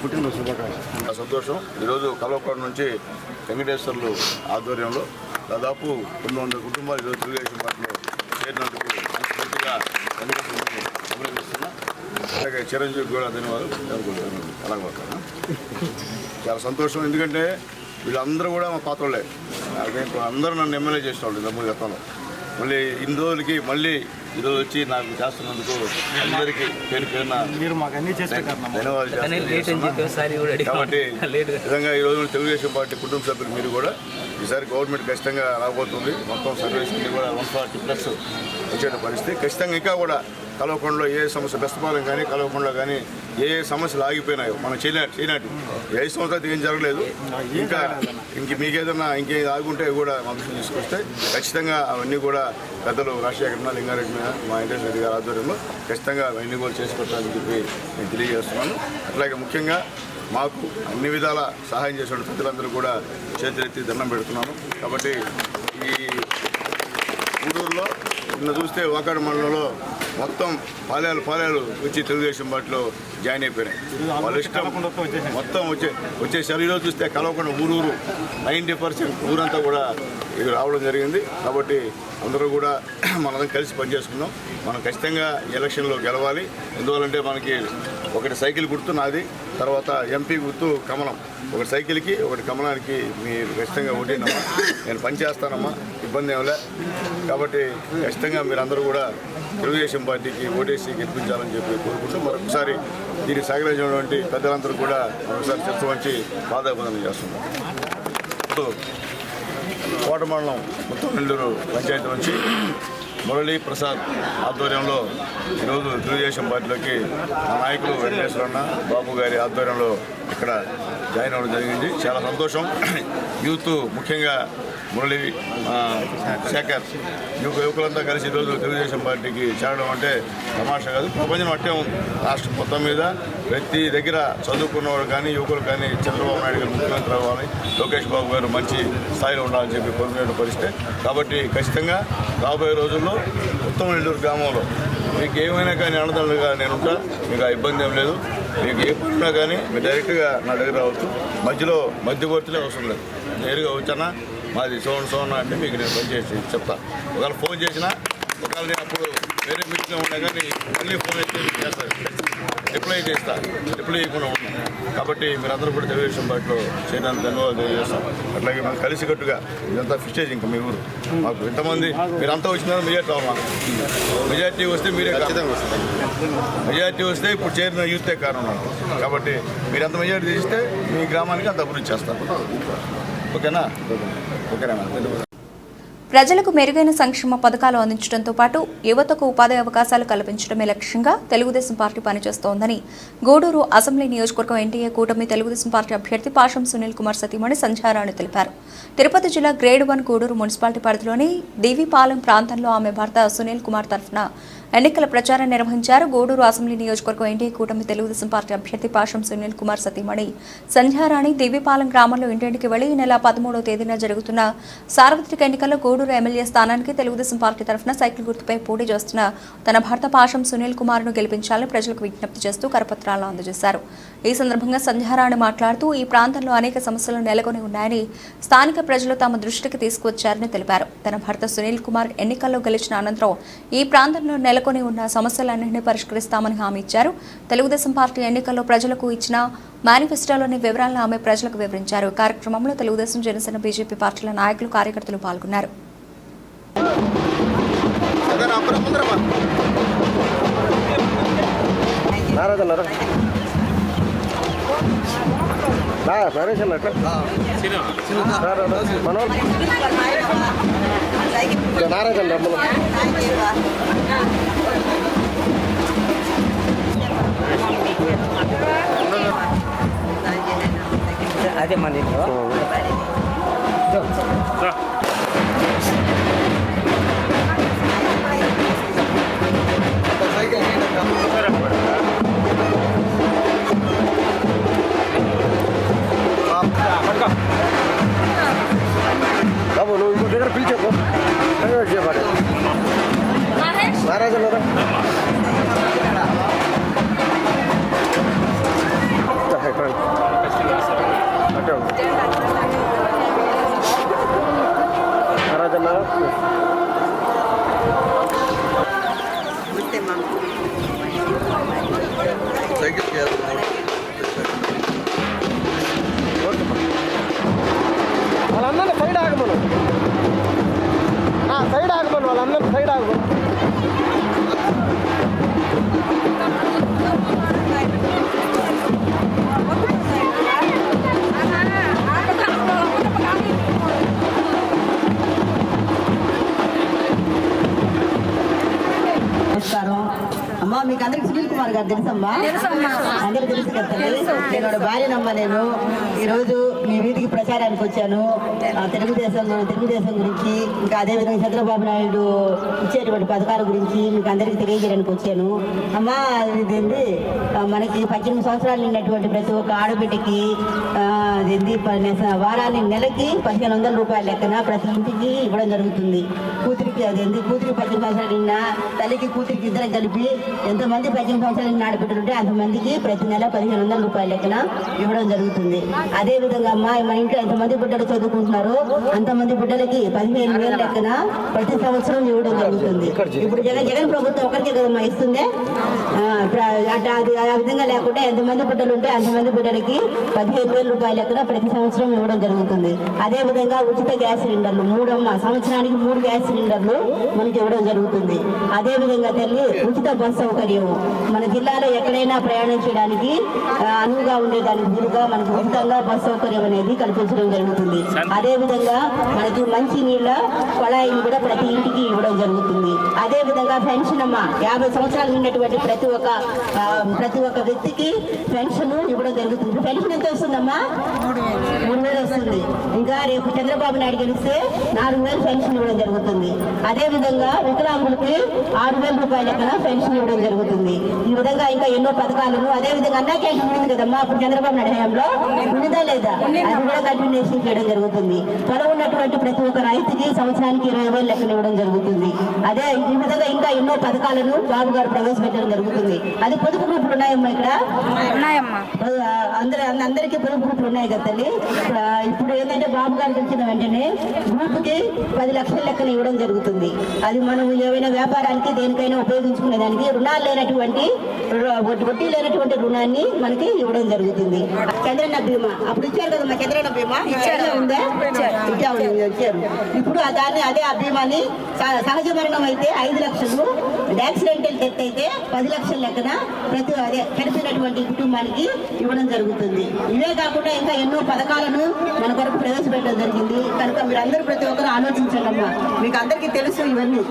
పుట్టినరోజు శుభాకాంక్షలు. సంతోషం. ఈరోజు కల్వకోట నుంచి వెంకటేశ్వర్లు ఆధ్వర్యంలో దాదాపు 200 కుటుంబాలు ఈరోజు తెలుగుదేశం పార్టీలో చేరినందుకు మనస్ఫూర్తిగా వెంకటేశ్వరుని అభినందిస్తున్నా. అలాగే చిరంజీవి కూడా ధన్యవాదాలు. అలాగే చాలా సంతోషం. ఎందుకంటే వీళ్ళందరూ కూడా మా పాత్రలే. అందరూ నన్ను ఎమ్మెల్యే చేసేవాళ్ళు ఇంతకుముందు గతంలో. మళ్ళీ ఇన్ని రోజులకి మళ్ళీ ఈరోజు వచ్చి నాకు చేస్తున్నందుకు అందరికీ పేరు పేరున ధన్యవాదాలు. కాబట్టి నిజంగా ఈరోజు తెలుగుదేశం పార్టీ కుటుంబ సభ్యులు మీరు కూడా ఈసారి గవర్నమెంట్ ఖచ్చితంగా రాబోతుంది. మొత్తం సర్వీస్ కూడా 140+ వచ్చే పరిస్థితి. ఖచ్చితంగా ఇంకా కూడా కల్వకొండలో ఏ సమస్య బెస్తపాలెం కానీ కల్వకొండలో కానీ ఏ సమస్యలు ఆగిపోయినాయో మనం చేయనట్టు 5 సంవత్సరాలు ఏం జరగలేదు. ఇంకా మీకేదన్నా ఇంకేది ఆగుంటే కూడా మా దృష్టికి తీసుకొస్తే ఖచ్చితంగా అవన్నీ కూడా పెద్దలు రాజశేఖర లింగారెడ్డి మీద మా వెంకటేశ్వర రెడ్డి గారి ఆధ్వర్యంలో ఖచ్చితంగా అవన్నీ కూడా చేసి పెట్టాలని చెప్పి నేను తెలియజేస్తున్నాను. అట్లాగే ముఖ్యంగా మాకు అన్ని విధాల సహాయం చేసిన ప్రజలందరూ కూడా చేతులెత్తి దండం పెడుతున్నాను. కాబట్టి ఈ గూడూరులో నిన్న చూస్తే వాకాడు మండలంలో మొత్తం పాలెలు వచ్చి తెలుగుదేశం పార్టీలో జాయిన్ అయిపోయినాయి. వాళ్ళ ఇష్టం మొత్తం వచ్చేసారు. ఈరోజు చూస్తే కలవకుండా ఊరు 90% ఊరంతా కూడా ఇది రావడం జరిగింది. కాబట్టి అందరూ కూడా మనం కలిసి పనిచేసుకుందాం. మనం ఖచ్చితంగా ఎలక్షన్లో గెలవాలి. ఎందువల్లంటే మనకి ఒకటి సైకిల్ గుర్తు నాది, తర్వాత ఎంపీ గుర్తు కమలం. ఒకటి సైకిల్కి ఒకటి కమలానికి మీరు ఖచ్చితంగా ఓటేనమ్మా. నేను పనిచేస్తానమ్మా, ఇబ్బంది ఏమిలే. కాబట్టి ఖచ్చితంగా మీరందరూ కూడా తెలుగుదేశం పార్టీకి ఓటేసి గెలిపించాలని చెప్పి కోరుకుంటూ మరొకసారి దీనికి సహకరించినటువంటి పెద్దలందరూ కూడా మరొకసారి చర్చ వంచి బాధాబంధనం చేస్తున్నాం. కోట మండలం ముత్తనెల్లూరు పంచాయతీ నుంచి మురళీ ప్రసాద్ ఆధ్వర్యంలో ఈరోజు తెలుగుదేశం పార్టీలోకి మా నాయకులు వెంకటేశ్వరన్న బాబు గారి ఆధ్వర్యంలో ఇక్కడ జాయిన్ అవ్వడం జరిగింది. చాలా సంతోషం. యూత్ ముఖ్యంగా మురళి శేఖర్ యువకులంతా కలిసి ఈరోజు తెలుగుదేశం పార్టీకి చేరడం అంటే తమాషా కాదు. ప్రపంచం అట్టే ఉంది. రాష్ట్రం మొత్తం మీద ప్రతి దగ్గర చదువుకున్నవాడు కానీ యువకులు కానీ చంద్రబాబు నాయుడు గారు ముఖ్యమంత్రి అవ్వాలి, లోకేష్ బాబు గారు మంచి స్థాయిలో ఉండాలని చెప్పి కోరుకునే పరిస్థితి. కాబట్టి ఖచ్చితంగా రాబోయే రోజుల్లో ముత్తనెల్లూరు గ్రామంలో మీకు ఏమైనా కానీ అన్నదండలుగా నేను ఉంటా. మీకు ఆ ఇబ్బంది ఏం లేదు. మీకు ఏ పనున్నా కానీ మీరు డైరెక్ట్గా నా దగ్గర రావచ్చు. మధ్యలో మధ్యవర్తులే అవసరం లేదు. నేరుగా వచ్చానా మాది సోన్ అంటే మీకు నేను పని చేసి చెప్తాను. ఒకవేళ ఫోన్ చేసినా ఒకవేళ నేను అప్పుడు వేరే మీటింగ్లో ఉన్నా కానీ మళ్ళీ ఫోన్ అయితే చేస్తారు, రిప్లై చేస్తా, రిప్లై ఇవ్వకుండా ఉన్నాం. కాబట్టి మీరందరూ కూడా తెలుగుదేశం పార్టీలో చేయడానికి ధన్యవాదాలు తెలియజేస్తాం. అట్లాగే మనం కలిసికట్టుగా ఇదంతా ఫిస్టేజ్ ఇంకా మీ ఊరు మాకు ఇంతమంది మీరంతా వచ్చినారు, మెజార్టీ రావాలి. మెజార్టీ వస్తే మీరే ఖచ్చితంగా వస్తారు. మెజార్టీ వస్తే ఇప్పుడు చేరిన యూతే కారణం. కాబట్టి మీరు ఎంత మెజార్టీ తీస్తే మీ గ్రామానికి అంత అభివృద్ధి చేస్తారు. ఓకేనా? ఓకేనా? ప్రజలకు మెరుగైన సంక్షేమ పథకాలు అందించడంతో పాటు యువతకు ఉపాధి అవకాశాలు కల్పించడమే లక్ష్యంగా తెలుగుదేశం పార్టీ పనిచేస్తోందని గూడూరు అసెంబ్లీ నియోజకవర్గం ఎన్టీఏ కూటమి తెలుగుదేశం పార్టీ అభ్యర్థి పాషం సునీల్ కుమార్ సతీమణి సంధ్యారాణి తెలిపారు. తిరుపతి జిల్లా గ్రేడ్ 1 గూడూరు మున్సిపాలిటీ పరిధిలోని దేవీపాలెం ప్రాంతంలో ఆమె భర్త సునీల్ కుమార్ తరఫున ఎన్నికల ప్రచారం నిర్వహించారు. గూడూరు అసెంబ్లీ నియోజకవర్గం ఎన్డీఏ కూటమి తెలుగుదేశం పార్టీ అభ్యర్థి పాషం సునీల్ కుమార్ సతీమణి సంధ్యారాణి దేవీపాలెం గ్రామంలో ఇంటింటికి వెళ్లి ఈ నెల 13వ తేదీన జరుగుతున్న సార్వత్రిక ఎన్నికల్లో గూడూరు ఎమ్మెల్యే స్థానానికి తెలుగుదేశం పార్టీ తరఫున సైకిల్ గుర్తుపై పోటీ చేస్తున్న తన భర్త పాషం సునీల్ కుమార్ను గెలిపించాలని ప్రజలకు విజ్ఞప్తి చేస్తూ కరపత్రాలను అందజేశారు. ఈ సందర్భంగా సంధ్యారాణి మాట్లాడుతూ ఈ ప్రాంతంలో అనేక సమస్యలు నెలకొని ఉన్నాయని స్థానిక ప్రజలు తమ దృష్టికి తీసుకువచ్చారని తెలిపారు. తన భర్త సునీల్ కుమార్ ఎన్నికల్లో గెలిచిన అనంతరం ఈ ప్రాంతంలో నెలకొని ఉన్న సమస్యలన్నింటినీ పరిష్కరిస్తామని హామీ ఇచ్చారు. తెలుగుదేశం పార్టీ ఎన్నికల్లో ప్రజలకు ఇచ్చిన మేనిఫెస్టోలోని వివరాలను ఆమె ప్రజలకు వివరించారు. కార్యక్రమంలో తెలుగుదేశం, జనసేన, బీజేపీ పార్టీల నాయకులు, కార్యకర్తలు పాల్గొన్నారు. అదే మన బాబు నువ్వు ఇంకో దగ్గర పిలిచేకు నారాజు నారాజన్న వాళ్ళందరినీ సైడ్ ఆగమను, సైడ్ ఆగమను, వాళ్ళందరినీ సైడ్ ఆగమను. అమ్మా మీకు అందరికి సునీల్ కుమార్ గారు తెలుసమ్మా? అందరూ తెలుసు కదా. నేను భార్యనమ్మా. నేను ఈరోజు మీ వీధికి ప్రచారానికి వచ్చాను. తెలుగుదేశం గురించి, ఇంకా అదేవిధంగా చంద్రబాబు నాయుడు ఇచ్చేటువంటి పథకాల గురించి మీకు అందరికీ తెలియజేయడానికి వచ్చాను. అమ్మా ఇదేంటి మనకి 18 సంవత్సరాలు నిన్నటువంటి ప్రతి ఒక్క ఆడబిడ్డకి అదేంటి వారానికి నెలకి 1500 రూపాయల లెక్కన ప్రతి ఇంటికి ఇవ్వడం జరుగుతుంది. కూతురికి అదేంటి కూతురికి 18 సంవత్సరాలు నిన్న, తల్లికి కూతురికి ఇద్దరం కలిపి ఎంతమంది 18 సంవత్సరాలు ఆడబిడ్డలుంటే అంతమందికి ప్రతి నెల 1500 రూపాయల లెక్కన ఇవ్వడం జరుగుతుంది. అదేవిధంగా అమ్మా మన ఇంట్లో ఎంతమంది బిడ్డలు చదువుకుంటున్నారో అంతమంది బిడ్డలకి 15,000 లెక్కన ప్రతి సంవత్సరం ఇవ్వడం జరుగుతుంది. ఇప్పుడు జగన్ ప్రభుత్వం ఒకరికే కదమ్మా ఇస్తుందే. ఆ విధంగా లేకుండా ఎంతమంది బిడ్డలు ఉంటే అంతమంది బిడ్డలకి 15,000 రూపాయల లెక్కన ప్రతి సంవత్సరం ఇవ్వడం జరుగుతుంది. అదేవిధంగా ఉచిత గ్యాస్ సిలిండర్లు 3 సంవత్సరానికి 3 గ్యాస్ సిలిండర్లు మనకి ఇవ్వడం జరుగుతుంది. అదేవిధంగా తల్లి ఉచిత బస్ సౌకర్యం మన జిల్లాలో ఎక్కడైనా ప్రయాణం చేయడానికి అనువుగా ఉండేదానికి వీలుగా మనకు ఉచితంగా బస్ సౌకర్యం అనేది కల్పించడం జరుగుతుంది. అదేవిధంగా మనకి మంచి నీళ్ళ కొళాయిని కూడా ప్రతి ఇంటికి ఇవ్వడం జరుగుతుంది. అదేవిధంగా పెన్షన్ అమ్మ 50 సంవత్సరాలు ఉన్నటువంటి ప్రతి ఒక్క వ్యక్తికి పెన్షన్ ఇవ్వడం జరుగుతుంది. పెన్షన్ ఎంత వస్తుందమ్మా? 3,000 వస్తుంది. ఇంకా రేపు చంద్రబాబు నాయుడు గెలిస్తే 4,000 పెన్షన్ ఇవ్వడం జరుగుతుంది. అదేవిధంగా వికలాంగులకి 6,000 రూపాయల లెక్కన పెన్షన్ ఇవ్వడం జరుగుతుంది. ఈ విధంగా ఇంకా ఎన్నో పథకాలను, అదేవిధంగా అన్నా క్యాంటీన్ ఉంది కదమ్మా అప్పుడు చంద్రబాబు నాయుడు హయాంలో, ఉందా లేదా? అది కూడా కంటిన్యూషన్ చేయడం జరుగుతుంది. పొలం ఉన్నటువంటి ప్రతి ఒక్క రైతుకి సంవత్సరానికి 20,000 లెక్కన ఇవ్వడం జరుగుతుంది. అదే ఈ విధంగా ఇంకా ఎన్నో పథకాలను బాబు గారు ప్రవేశపెట్టడం జరుగుతుంది. అది పొదుపు గ్రూపులు ఉన్నాయమ్మా ఇక్కడ? అందరికీ పొదుపు గ్రూపులు ఉన్నాయి కదా తల్లి. ఇప్పుడు ఏంటంటే బాబు గారికి వచ్చిన వెంటనే గ్రూప్కి 10 లక్షల లెక్కన ఇవ్వడం జరుగుతుంది. అది మనం ఏవైనా వ్యాపారానికి దేనికైనా ఉపయోగించుకునేదానికి రుణాలు లేనటువంటి వడ్డీ లేనటువంటి రుణాన్ని మనకి ఇవ్వడం జరుగుతుంది. చంద్రన్న బీమా అప్పుడు ఇచ్చారు కదా, మా చంద్రన్న బీమా ఉందా? ఇచ్చారు. ఇప్పుడు అదే ఆ బీమాని సహజ మరణం అయితే 5 లక్షలు, యాక్సిడెంటల్ డెత్ అయితే 10 లక్షల లెక్కన చనిపోయినటువంటి కుటుంబానికి ఇవ్వడం జరుగుతుంది. ఇవే కాకుండా ఇంకా ఎన్నో పథకాలను మన కొరకు ప్రవేశపెట్టడం జరిగింది. కనుక మీరందరూ ప్రతి ఒక్కరు ఆలోచించండి అమ్మా. మీకు అందరికీ తెలుసు ఇవన్నీ,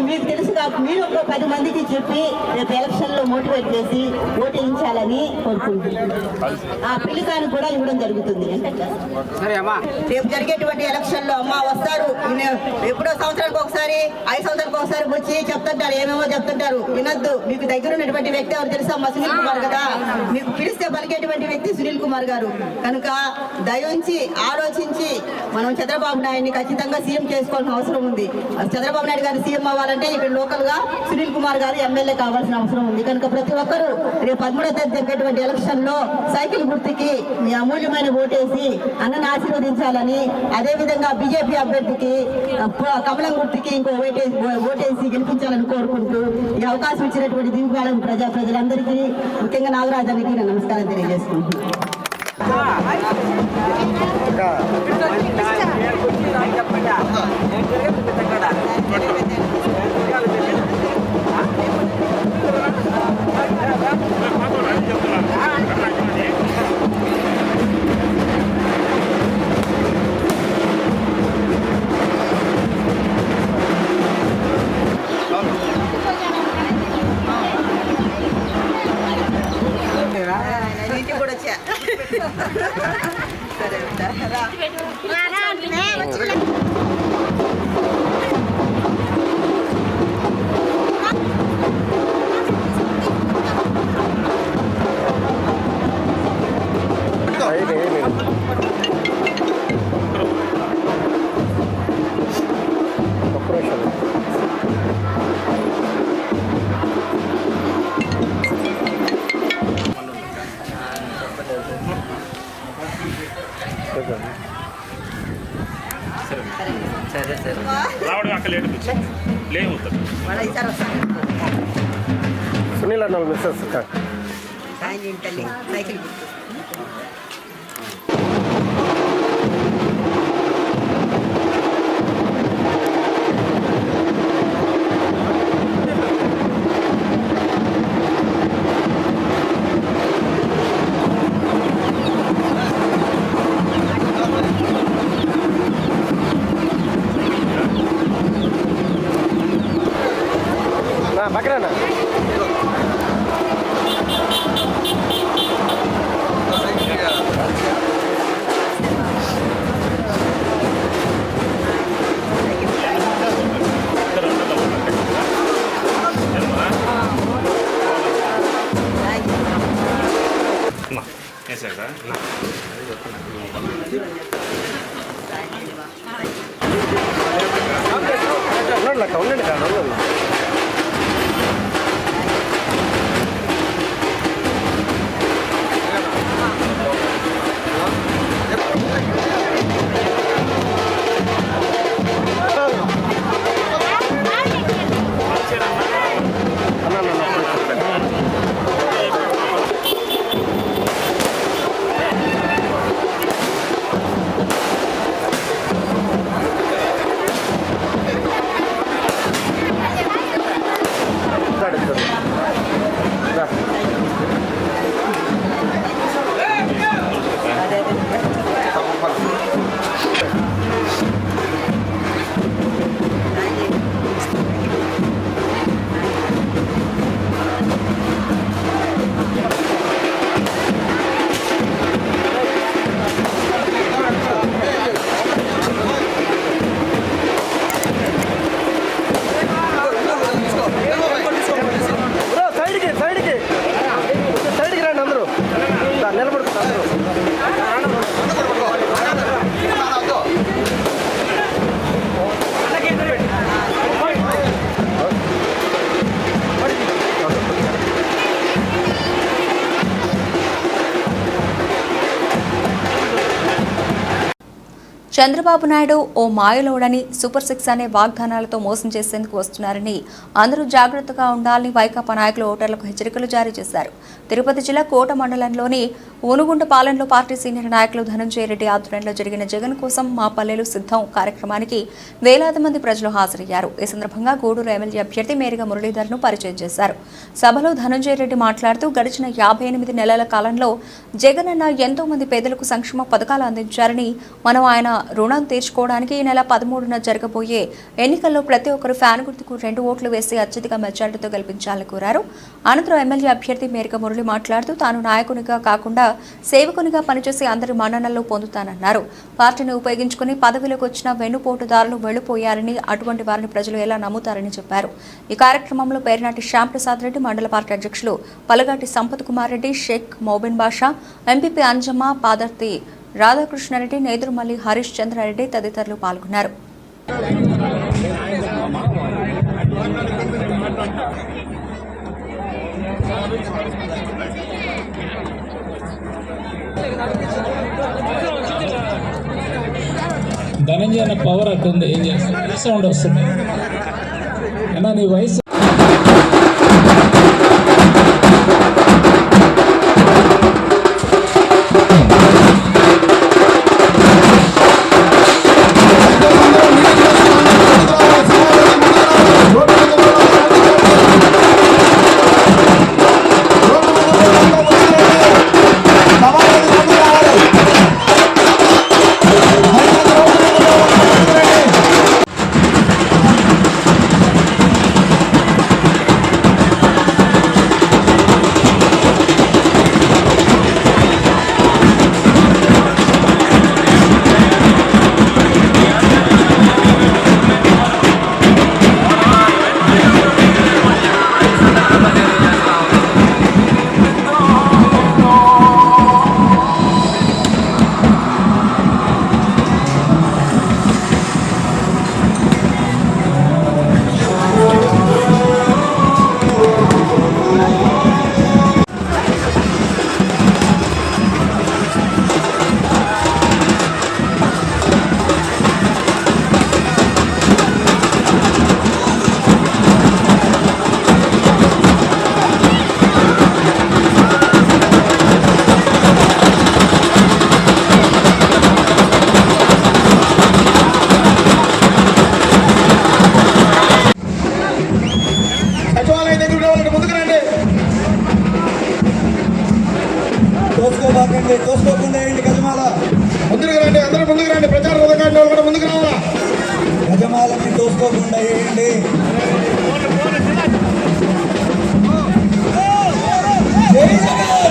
మీకు తెలుసు కాబట్టి మీరు ఒక 10 మందికి చెప్పి రేపు ఎలక్షన్లో మోటివేట్ చేసి ఓటేయించాలని కోరుకుంటున్నాను. ఆ పిల్లికాను కూడా ఇవ్వడం జరుగుతుంది. రేపు జరిగేటువంటి ఎలక్షన్లో అమ్మ వస్తారు, ఎప్పుడో సంవత్సరానికి ఒకసారి 5 సంవత్సరాలకు ఒకసారి వచ్చి చెప్తుంటారు, ఏమేమో చెప్తుంటారు. వినొద్దు. మీకు దగ్గర ఉన్నటువంటి వ్యక్తి ఎవరు తెలుసా? మా సునీల్ కుమార్ కదా. మీకు పిలిస్తే పలికేటువంటి వ్యక్తి సునీల్ కుమార్ గారు. కనుక దయించి ఆలోచించి మనం చంద్రబాబు నాయుడిని ఖచ్చితంగా సీఎం చేసుకోవాల్సిన అవసరం ఉంది. చంద్రబాబు నాయుడు గారు సీఎం అవ్వాలంటే ఇక్కడ లోకల్ గా సునీల్ కుమార్ గారు ఎమ్మెల్యే కావాల్సిన అవసరం ఉంది. కనుక ప్రతి ఒక్కరూ రేపు 13వ తేదీ జరిగేటువంటి ఎలక్షన్ లో సైకిల్ గుర్తుకి మీ అమూల్యమైన ఓటేసి అన్నను ఆశీర్వదించాలని, అదేవిధంగా బీజేపీ అభ్యర్థికి కమలం గుర్తుకి ఇంకో ఓటేసి గెలిపించాలని కోరుకుంటూ ఈ అవకాశం ఇచ్చినటువంటి దీపావళి ప్రజలందరికీ, ముఖ్యంగా నాగరాజానికి నేను నమస్కారం తెలియజేసుకుంటున్నాను. కూడా వచ్చా రావడం అక్కడ లేవు సునీల్ అన్న మిస్సెస్ సైకిల్ పక్కన వేసాక ఉండండి కాదు చంద్రబాబు నాయుడు ఓ మాయలోడని సూపర్ సిక్స్ అనే వాగ్దానాలతో మోసం చేసేందుకు వస్తున్నారని అందరూ జాగ్రత్తగా ఉండాలని వైకాపా నాయకులు ఓటర్లకు హెచ్చరికలు జారీ చేశారు. తిరుపతి జిల్లా కోట మండలంలోని ఊనుగుంటపాలెంలో పార్టీ సీనియర్ నాయకులు ధనంజయ రెడ్డి ఆధ్వర్యంలో జరిగిన జగన్ కోసం మా పల్లెలు సిద్ధం కార్యక్రమానికి వేలాది మంది ప్రజలు హాజరయ్యారు. ఈ సందర్భంగా గూడూరు ఎమ్మెల్యే అభ్యర్థి మేరిగా మురళీధర్ను పరిచయం చేశారు. సభలో ధనంజయ రెడ్డి మాట్లాడుతూ గడిచిన 58 నెలల కాలంలో జగన్ అన్న ఎంతో మంది పేదలకు సంక్షేమ పథకాలు అందించారని, మనం ఆయన రుణం తీర్చుకోవడానికి ఈ నెల 13న జరగబోయే ఎన్నికల్లో ప్రతి ఒక్కరు ఫ్యాన్ గుర్తుకు 2 ఓట్లు వేసి అత్యధిక మెజార్టీతో గెలిపించాలని కోరారు. అనంతరం ఎమ్మెల్యే అభ్యర్థి మేరిగా మురళి మాట్లాడుతూ తాను నాయకునిగా కాకుండా సేవకునిగా పనిచేసి అందరి మన్ననలు పొందుతానన్నారు. పార్టీని ఉపయోగించుకుని పదవిలోకి వచ్చిన వెన్నుపోటుదారులు వెళ్లిపోయారని, అటువంటి వారిని ప్రజలు ఎలా నమ్ముతారని చెప్పారు. ఈ కార్యక్రమంలో పేర్నాటి శ్యాంప్రసాద్ రెడ్డి, మండల పార్టీ అధ్యక్షులు పలగాటి సంపత్ కుమార్ రెడ్డి, షేక్ మోబిన్ బాషా, ఎంపీపీ అంజమ్మ, పాదర్తి రాధాకృష్ణారెడ్డి, నేదురుమల్లి హరీష్ చంద్రారెడ్డి తదితరులు పాల్గొన్నారు. ధనంజయ అన్న పవర్ అట్టుంది. ఏం చేస్తుంది? సౌండ్ వస్తుంది అన్నా, నీ వయసు తోసుకోకుండా ఏంటి గజమాల ముందుకు రండి, అందరూ ముందుకు రండి. ప్రచార రథంగా కూడా ముందుకు రావాలా. గజమాలని తోసుకోకుండా ఏంటి. జై జగన్,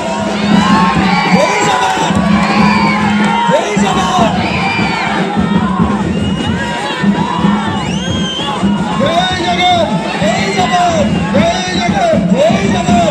జై జగన్, జై జగన్, జై జగన్, జై జగన్, జై జగన్, జై జగన్.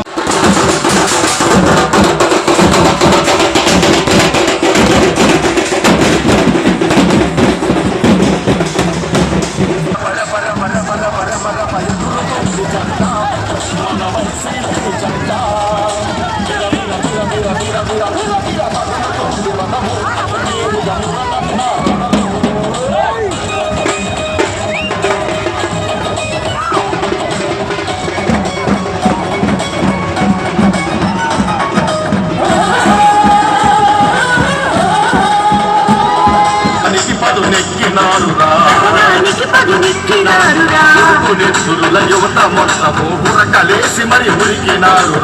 యువత మొత్తము కలిసి మరి ఉరికినారు.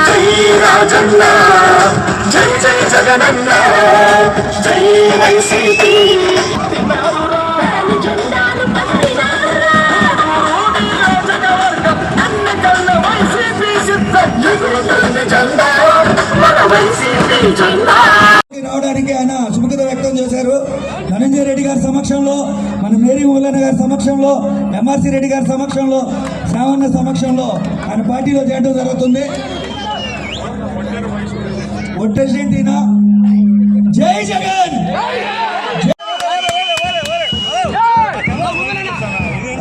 జై రాజన్న, జై జై జగనన్న, జై వైసీపీ. రావడానికి ఆయన సుముఖత వ్యక్తం చేశారు. ధనంజయ రెడ్డి గారి సమక్షంలో, మన మేరీ మూలన్న గారి సమక్షంలో, ఎంఆర్సీ రెడ్డి గారి సమక్షంలో, శ్రావణ సమక్షంలో ఆయన పార్టీలో చేయడం జరుగుతుంది. ఒట్టేంటినా జై జగన్.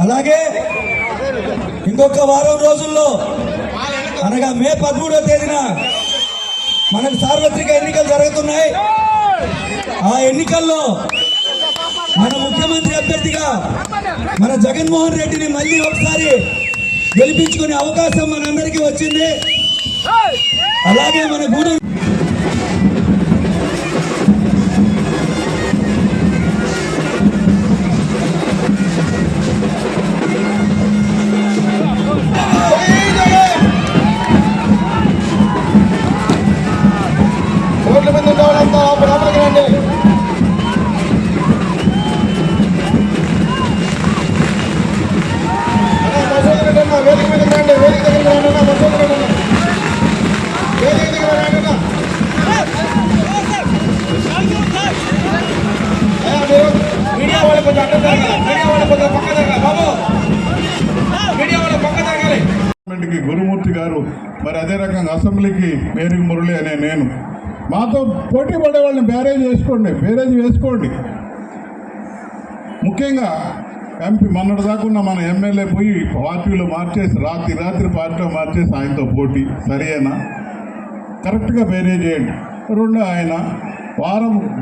అలాగే ఇంకొక వారం రోజుల్లో అనగా మే 13వ తేదీన మనకు సార్వత్రిక ఎన్నికలు జరుగుతున్నాయి. ఎన్నికల్లో మన ముఖ్యమంత్రి అభ్యర్థిగా మన జగన్మోహన్ రెడ్డిని మళ్ళీ ఒకసారి గెలిపించుకునే అవకాశం మనందరికీ వచ్చింది. అలాగే మన గూడూరు రోడ్ల మీద ఉండేవాళ్ళంతా లోపలికి రండి. వేదిక మీద రండి, వేదిక దగ్గర రండి, వేదిక దగ్గర రండి. మీడియా వాళ్ళు కొంచెం అడ్డం జరగాలి, మీడియా వాళ్ళు కొంచెం పక్క జరగాలి బాబు, మీడియా వాళ్ళు పక్క జరగాలి. గురుమూర్తి గారు, మరి అదే రకంగా అసెంబ్లీకి మేరీ మురళి అనే నేను, మాతో పోటీ పడే వాళ్ళని బ్యారేజ్ వేసుకోండి. ముఖ్యంగా ఎంపీ మొన్నటి దాకా ఉన్న మన ఎమ్మెల్యే పోయి పార్టీలో మార్చేసి రాత్రి పార్టీలో మార్చేసి ఆయనతో పోటీ సరేనా? కరెక్ట్గా బ్యారేజ్ చేయండి. రెండు, ఆయన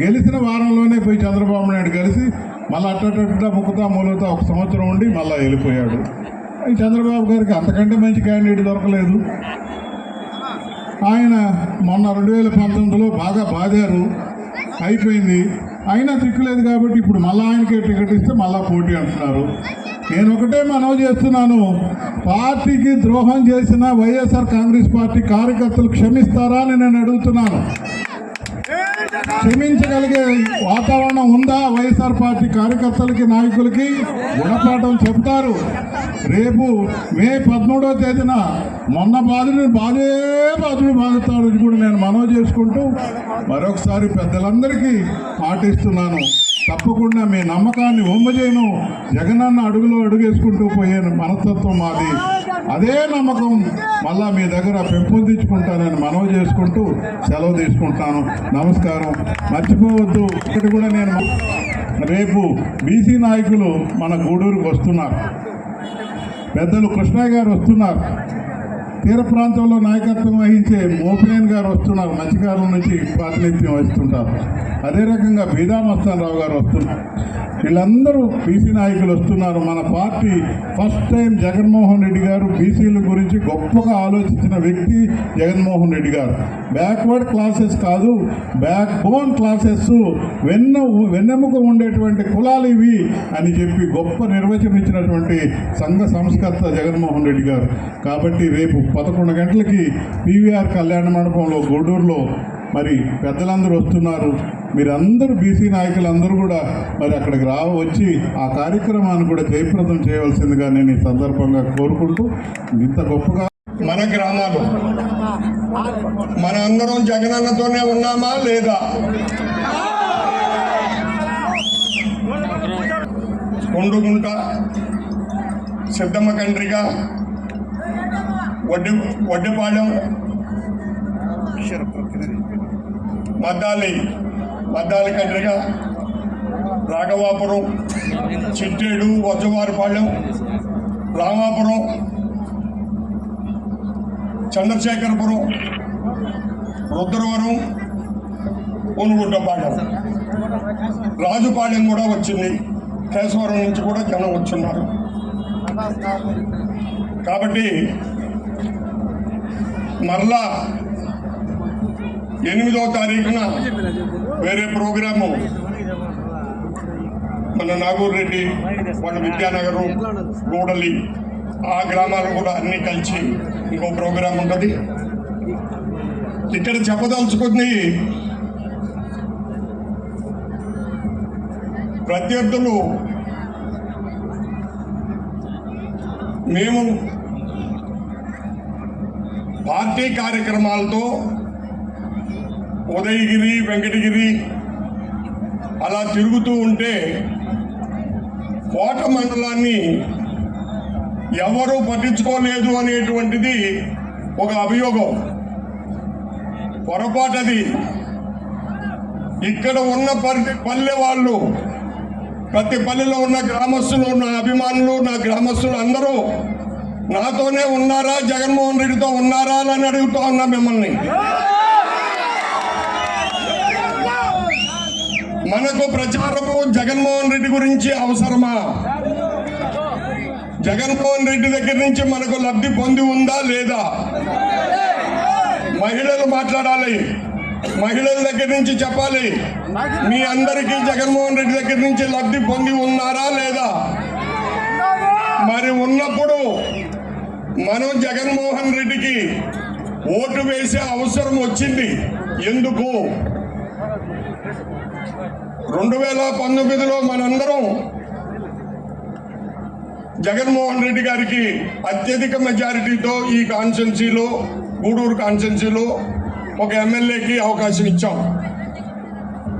గెలిచిన వారంలోనే పోయి చంద్రబాబు నాయుడు కలిసి మళ్ళీ అట్ట ముక్కుతా మూలతా 1 సంవత్సరం ఉండి మళ్ళీ వెళ్ళిపోయాడు. ఈ చంద్రబాబు గారికి అంతకంటే మంచి క్యాండిడేట్ దొరకలేదు. ఆయన మొన్న 2019లో బాగా బాధారు, అయిపోయింది. అయినా దిక్కులేదు కాబట్టి ఇప్పుడు మళ్ళీ ఆయనకే టికెట్ ఇస్తే మళ్ళీ పోటీ అంటున్నారు. నేను ఒకటే మనవి చేస్తున్నాను, పార్టీకి ద్రోహం చేసిన వైఎస్ఆర్ కాంగ్రెస్ పార్టీ కార్యకర్తలు క్షమిస్తారా అని నేను అడుగుతున్నాను. క్షమించగలిగే వాతావరణం ఉందా? వైఎస్ఆర్ పార్టీ కార్యకర్తలకి, నాయకులకి గుణపాఠం చెప్తారు. రేపు మే 13వ తేదీన మొన్న బాధుడు బాధతాడు కూడా నేను మనవి చేసుకుంటూ మరొకసారి పెద్దలందరికీ పాటిస్తున్నాను. తప్పకుండా మీ నమ్మకాన్ని ఒమ్మజేయను. జగనన్న అడుగులో అడుగేసుకుంటూ పోయాను మనస్తత్వం మాది. అదే నమ్మకం మళ్ళా మీ దగ్గర పెంపొందించుకుంటానని మనవి చేసుకుంటూ సెలవు తీసుకుంటాను. నమస్కారం. మర్చిపోవద్దు, ఇక్కడ కూడా నేను రేపు బీసీ నాయకులు మన గూడూరుకు వస్తున్నారు. పెద్దలు కృష్ణయ్య గారు వస్తున్నారు. తీర ప్రాంతంలో నాయకత్వం వహించే మోపినేని గారు వస్తున్నారు. మత్స్యకారుల నుంచి ప్రాతినిధ్యం వహిస్తుంటారు. అదే రకంగా బీదా మస్తానరావు గారు వస్తున్నారు. వీళ్ళందరూ బీసీ నాయకులు వస్తున్నారు. మన party first time Jaganmohan Reddy గారు బీసీల గురించి గొప్పగా ఆలోచించిన వ్యక్తి జగన్మోహన్ రెడ్డి గారు. బ్యాక్వర్డ్ క్లాసెస్ కాదు, బ్యాక్ బోన్ క్లాసెస్, వెన్నెముక ఉండేటువంటి కులాలు ఇవి అని చెప్పి గొప్ప నిర్వచనం ఇచ్చినటువంటి సంఘ సంస్కర్త జగన్మోహన్ రెడ్డి గారు. కాబట్టి రేపు 11 గంటలకి పీవీఆర్ కళ్యాణ మండపంలో గూడూరులో మరి పెద్దలందరూ వస్తున్నారు. మీరందరూ బీసీ నాయకులందరూ కూడా మరి అక్కడికి వచ్చి ఆ కార్యక్రమాన్ని కూడా జయప్రదం చేయవలసిందిగా నేను ఈ సందర్భంగా కోరుకుంటూ, ఇంత గొప్పగా మన గ్రామాలు మన అందరం జగనన్నతోనే ఉన్నామా లేదా? కొండుగుంట, సిద్ధమ్మ కండ్రిక, వడ్డిపాలెం, మద్దాలి కండ్రిక, రాఘవాపురం, చిట్టేడు, వజ్రవారిపాలెం, రామాపురం, చంద్రశేఖరపురం, రుద్రవరం, కొనుగుంటపాలెం, రాజుపాలెం కూడా వచ్చింది. కేశవరం నుంచి కూడా జనం వచ్చున్నారు. కాబట్టి మరలా 8వ తారీఖున వేరే ప్రోగ్రాము మన నాగూర్ రెడ్డి వాళ్ళ విద్యానగరం, గూడలి ఆ గ్రామాలు కూడా అన్నీ కలిసి ఇంకో ప్రోగ్రాం ఉంటుంది. ఇక్కడ చెప్పదలుచుకుంది, ప్రత్యర్థులు మేము పార్టీ కార్యక్రమాలతో ఉదయగిరి, వెంకటగిరి అలా తిరుగుతూ ఉంటే కోట మండలాన్ని ఎవరూ పట్టించుకోలేదు అనేటువంటిది ఒక అభియోగం. పొరపాటది. ఇక్కడ ఉన్న పల్లె వాళ్ళు, ప్రతి పల్లెలో ఉన్న గ్రామస్తులు, నా అభిమానులు, నా గ్రామస్తులు అందరూ నాతోనే ఉన్నారా, జగన్మోహన్ రెడ్డితో ఉన్నారా అని అడుగుతా ఉన్నా మిమ్మల్ని. మనకు ప్రచారము జగన్మోహన్ రెడ్డి గురించి అవసరమా? జగన్మోహన్ రెడ్డి దగ్గర నుంచి మనకు లబ్ధి పొంది ఉందా లేదా? మహిళలు మాట్లాడాలి, మహిళల దగ్గర నుంచి చెప్పాలి, మీ అందరికీ జగన్మోహన్ రెడ్డి దగ్గర నుంచి లబ్ధి పొంది ఉన్నారా లేదా? మరి ఉన్నప్పుడు మనం జగన్మోహన్ రెడ్డికి ఓటు వేసే అవసరం వచ్చింది. ఎందుకు? 2019లో మనందరం జగన్మోహన్ రెడ్డి గారికి అత్యధిక మెజారిటీతో ఈ కాన్స్టిట్యున్సీలో, గూడూరు కాన్స్టిట్యున్సీలో ఒక ఎమ్మెల్యేకి అవకాశం ఇచ్చాం.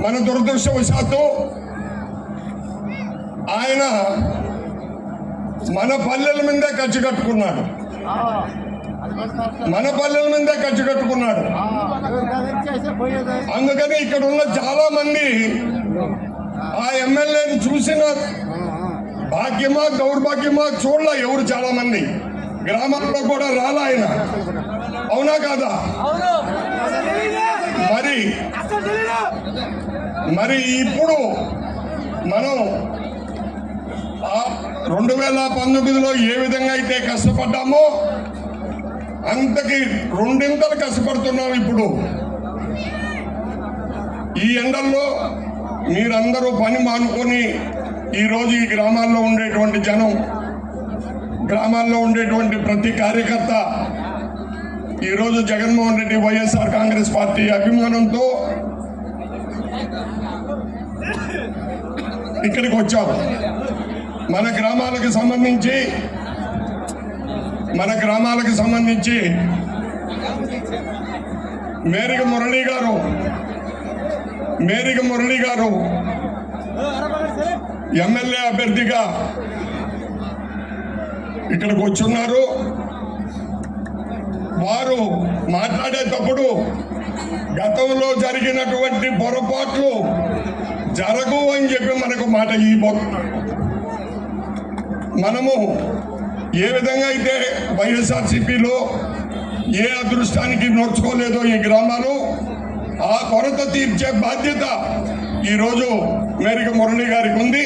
మన దురదృష్టవశాత్తు ఆయన మన పల్లెల మీదే ఖర్చు కట్టుకున్నాడు. అందుకని ఇక్కడ ఉన్న చాలా మంది ఆ ఎమ్మెల్యేని చూసిన భాగ్యమా దౌర్భాగ్యమా చూడలే. ఎవరు చాలా మంది గ్రామాల్లో కూడా రాలా ఆయన. అవునా కాదా? మరి ఇప్పుడు మనం 2019లో ఏ విధంగా అయితే కష్టపడ్డామో అంతకి రెండింతలు కష్టపడుతున్నాం. ఇప్పుడు ఈ ఎండల్లో మీరందరూ పని మానుకొని ఈరోజు ఈ గ్రామాల్లో ఉండేటువంటి జనం, గ్రామాల్లో ఉండేటువంటి ప్రతి కార్యకర్త ఈరోజు జగన్మోహన్ రెడ్డి వైఎస్ఆర్ కాంగ్రెస్ పార్టీ అభిమానంతో ఇక్కడికి వచ్చారు. మన గ్రామాలకు సంబంధించి మేరిగ మురళి గారు ఎమ్మెల్యే అభ్యర్థిగా ఇక్కడికి వచ్చున్నారు. వారు మాట్లాడేటప్పుడు గతంలో జరిగినటువంటి పొరపాట్లు జరగవు అని చెప్పి మనకు మాట ఇవ్వబోతున్నారు. మనము ఏ విధంగా అయితే వైఎస్ఆర్సీపీలో ఏ అదృష్టానికి నోచుకోలేదో ఈ గ్రామాలు, ఆ కొరత తీర్చే బాధ్యత ఈరోజు మేరిక మురళి గారికి ఉంది.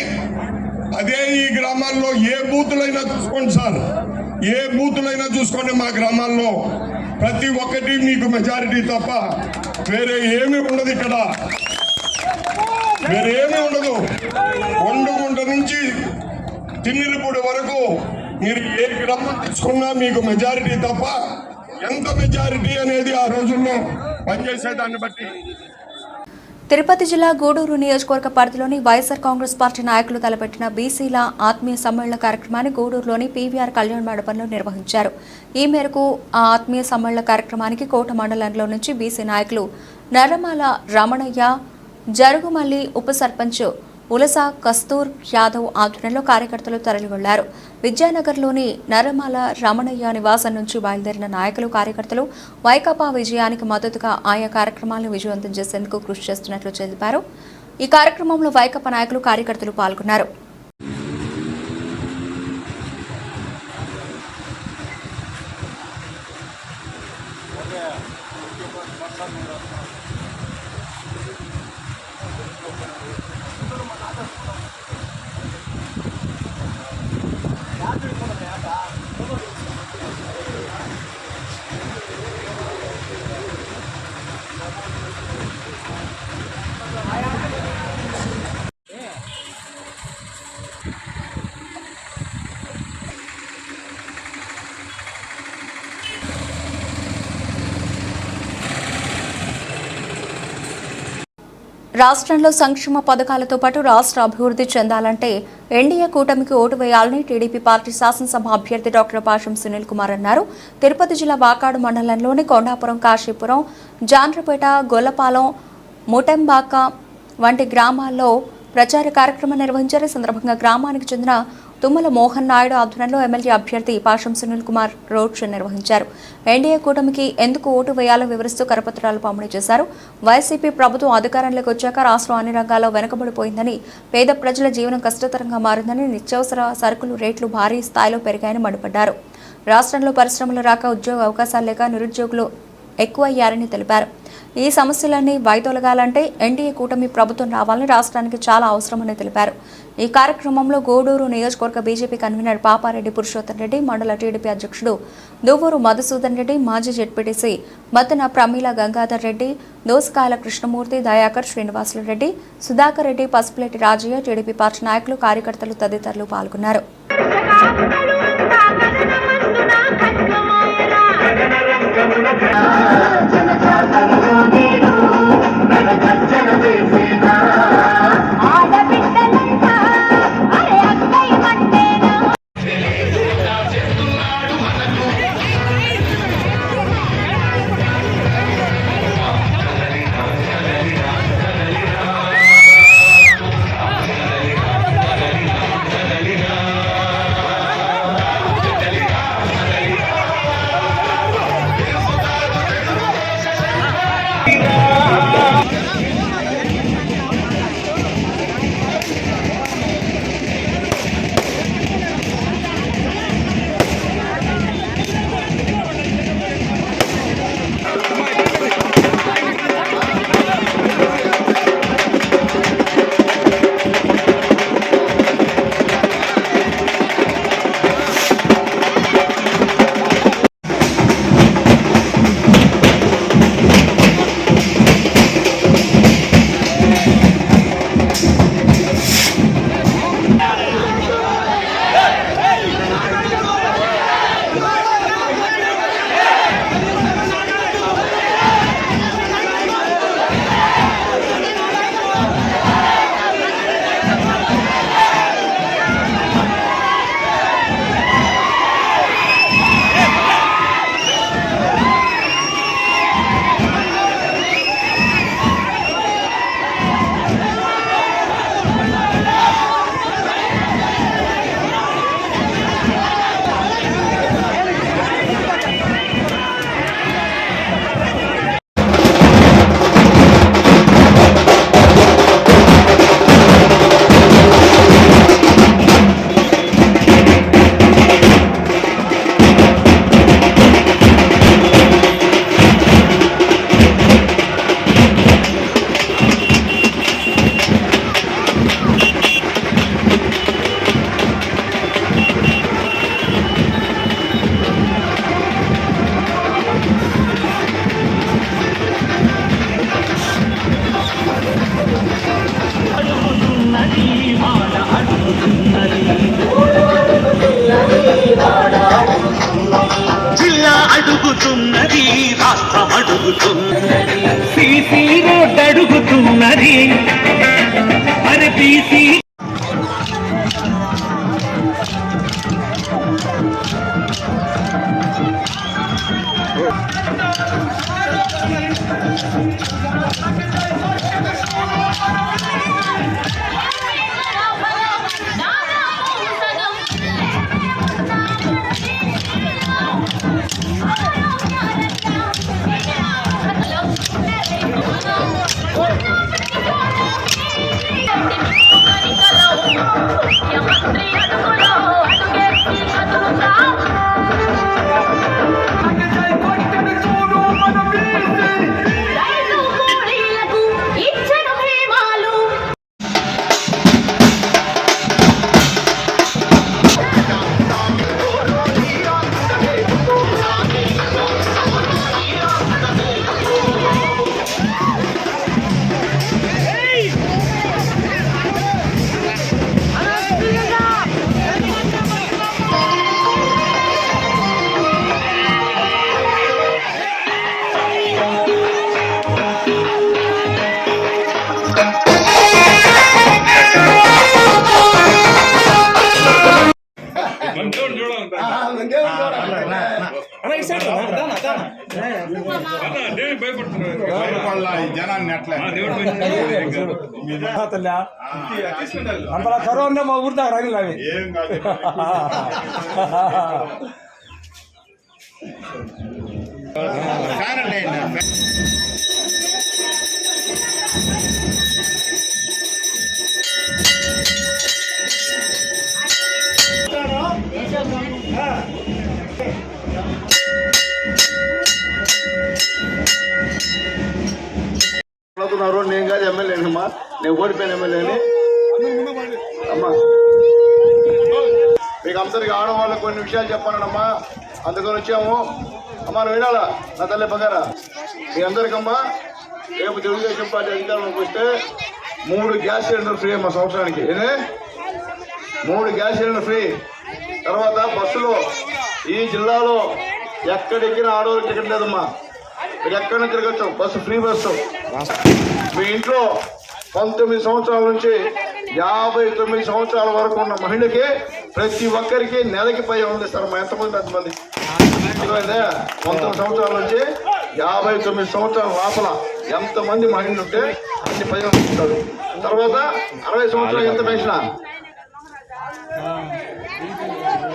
అదే ఈ గ్రామాల్లో ఏ బూతులైనా చూసుకోండి సార్, ఏ బూతులైనా చూసుకోండి. మా గ్రామాల్లో ప్రతి ఒక్కటి మీకు మెజారిటీ తప్ప వేరే ఏమీ ఉండదు. ఇక్కడ వేరేమీ ఉండదు. కొండగుంట నుంచి తిన్నిలపూడి వరకు మీరు ఏ గ్రామం తీసుకున్నా మీకు మెజారిటీ తప్ప ఎంత మెజారిటీ అనేది ఆ రోజుల్లో పనిచేసేదాన్ని బట్టి. తిరుపతి జిల్లా గూడూరు నియోజకవర్గ పరిధిలోని వైఎస్ఆర్ కాంగ్రెస్ పార్టీ నాయకులు తలపెట్టిన బీసీల ఆత్మీయ సమ్మేళన కార్యక్రమాన్ని గూడూరులోని పీవీఆర్ కళ్యాణ్ మండపంలో నిర్వహించారు. ఈ మేరకు ఆ ఆత్మీయ సమ్మేళన కార్యక్రమానికి కోట మండలంలో నుంచి బీసీ నాయకులు నరమాల రమణయ్య, జరుగుమల్లి ఉప సర్పంచ్ ఉలస కస్తూర్ యాదవ్ ఆధ్వర్యంలో కార్యకర్తలు తరలివెళ్లారు. విద్యానగర్లోని నరమాల రమణయ్య నివాసం నుంచి బయలుదేరిన నాయకులు, కార్యకర్తలు వైకాపా విజయానికి మద్దతుగా ఆయా కార్యక్రమాలను విజయవంతం చేసేందుకు కృషి చేస్తున్నట్లు తెలిపారు. ఈ కార్యక్రమంలో వైకాపా నాయకులు, కార్యకర్తలు పాల్గొన్నారు. రాష్ట్రంలో సంక్షేమ పథకాలతో పాటు రాష్ట్ర అభివృద్ధి చెందాలంటే ఎన్డీఏ కూటమికి ఓటు వేయాలని టీడీపీ పార్టీ శాసనసభ అభ్యర్థి డాక్టర్ పాషం సునీల్ కుమార్ అన్నారు. తిరుపతి జిల్లా వాకాడు మండలంలోని కొండాపురం, కాశీపురం, జాండ్రపేట, గొల్లపాలెం, ముటెంబాక వంటి గ్రామాల్లో ప్రచార కార్యక్రమం నిర్వహించారు. ఈ సందర్భంగా గ్రామానికి చెందిన తుమ్మల మోహన్ నాయుడు ఆధ్వర్యంలో ఎమ్మెల్యే అభ్యర్థి పాషం సునీల్ కుమార్ రోడ్ షో నిర్వహించారు. ఎన్డీఏ కూటమికి ఎందుకు ఓటు వేయాలో వివరిస్తూ కరపత్రాలు పంపిణీ చేశారు. వైసీపీ ప్రభుత్వం అధికారంలోకి వచ్చాక రాష్ట్రం అన్ని రంగాల్లో వెనుకబడిపోయిందని, పేద ప్రజల జీవనం కష్టతరంగా మారిందని, నిత్యావసర సరుకులు రేట్లు భారీ స్థాయిలో పెరిగాయని మండిపడ్డారు. రాష్ట్రంలో పరిశ్రమలు రాక, ఉద్యోగ అవకాశాలు లేక నిరుద్యోగులు ఎక్కువయ్యారని తెలిపారు. ఈ సమస్యలన్నీ వైదొలగాలంటే ఎన్డీఏ కూటమి ప్రభుత్వం రావాలని రాష్ట్రానికి చాలా అవసరమని తెలిపారు. ఈ కార్యక్రమంలో గూడూరు నియోజకవర్గ బీజేపీ కన్వీనర్ పాపారెడ్డి పురుషోత్తమ్ రెడ్డి, మండల టీడీపీ అధ్యక్షుడు దువ్వూరు మధుసూదన్ రెడ్డి, మాజీ ZPTC Maddana Pramila Gangadhar Reddy, Dosakayala Krishnamurthy, Dayakar, Srinivasulu Reddy, Sudhakar Reddy, Pasupuleti Rajaiah, TDP party నాయకులు, కార్యకర్తలు తదితరులు పాల్గొన్నారు. అడుగుతున్నది, రాష్ట్రం అడుగుతున్నది, సీసీ రోడ్ అడుగుతున్నది, మరి బీసీ అంతలా కరోనా మా ఊరి దాకా రంగులు అవి నేను ఓడిపోయిన ఎమ్మెల్యేని. అమ్మా మీకు అందరికి ఆడవాళ్ళకి కొన్ని విషయాలు చెప్పానమ్మా, అందుకని వచ్చాము. అమ్మా నువ్వు వినాలా నా తల్లి పగారా. మీ అందరికమ్మా రేపు తెలుగుదేశం పార్టీ అధికారంలోకి వస్తే 3 గ్యాస్ సిలిండర్ ఫ్రీ అమ్మా సంవత్సరానికి. 3 గ్యాస్ సిలిండర్ ఫ్రీ. తర్వాత బస్సులో ఈ జిల్లాలో ఎక్కడెక్కిన ఆడవాళ్ళకి టికెట్ లేదమ్మా, మీరు ఎక్కడైనా తిరగచ్చు, బస్సు ఫ్రీ బస్సు. మీ ఇంట్లో 19 సంవత్సరాల నుంచి 59 సంవత్సరాల వరకు ఉన్న మహిళకి ప్రతి ఒక్కరికి నెలకి 500 ఇస్తారమ్మా. ఎంతమంది అంతమంది. 19 సంవత్సరాల నుంచి 59 సంవత్సరాల లోపల ఎంతమంది మహిళలు ఉంటే అన్ని 500 ఇస్తారు. తర్వాత 60 సంవత్సరాలు ఎంత పెన్షన్?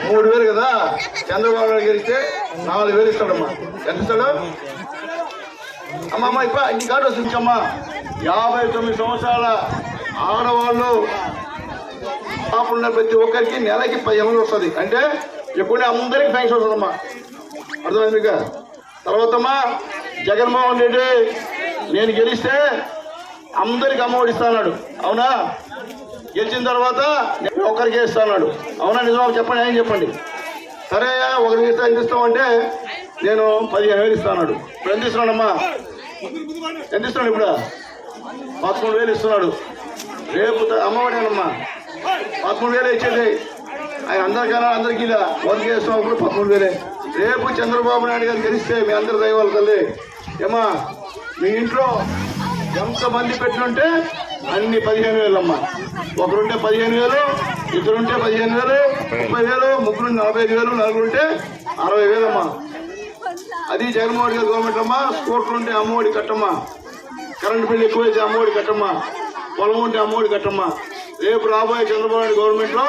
3000 కదా. చంద్రబాబు నాయుడు గెలిస్తే 4000 ఇస్తాడమ్మా. ఎంత ఇస్తాడు అమ్మమ్మ? ఇప్పుడు ఈ కార్డు వస్తుందమ్మా. 59 సంవత్సరాల ఆడవాళ్ళు పాపున్న ప్రతి ఒక్కరికి నెలకి 500 వస్తుంది. అంటే ఎప్పుడే అందరికి పెన్షన్ వస్తుందమ్మా. అర్థమైంది మీకు? తర్వాత అమ్మా జగన్మోహన్ రెడ్డి నేను గెలిస్తే అందరికి అమ్మఒడి ఇస్తాడు. అవునా? గెలిచిన తర్వాత ఒక్కరికే ఇస్తాడు. అవునా? నిజమా? చెప్పండి. ఏం చెప్పండి. సరే ఒకరికి ఇస్తా ఎంత ఇస్తామంటే నేను 15,000 ఇస్తాడు. ఇప్పుడు ఎంత ఇస్తున్నాడమ్మా? ఎంత ఇస్తున్నాడు? ఇప్పుడు 13,000 ఇస్తున్నాడు. రేపు అమ్మఒడేనమ్మా 13,000 ఇచ్చేది. ఆయన అందరికన్నా అందరికీ ఇలా వర్క్ చేస్తున్నప్పుడు 13,000. రేపు చంద్రబాబు నాయుడు గారు గెలిస్తే మీ అందరి దైవాలు తల్లి ఏమా మీ ఇంట్లో ఎంతమంది పెట్టినుంటే అన్ని 15,000 అమ్మా. ఒకరుంటే 15,000, ఇద్దరుంటే 15,000, 30,000, ముగ్గురు 45,000, నలుగురుంటే 60,000 అమ్మా. అది జగన్మోహన్ గారి గవర్నమెంట్ అమ్మా. స్కూటర్లు ఉంటే అమ్మఒడి కట్టమ్మా. కరెంటు బిల్లు ఎక్కువైతే అమ్మఒడి కట్టమ్మా. పొలం ఉంటే అమ్మఒడి కట్టమ్మా. రేపు రాబోయే చంద్రబాబు నాయుడు గవర్నమెంట్లో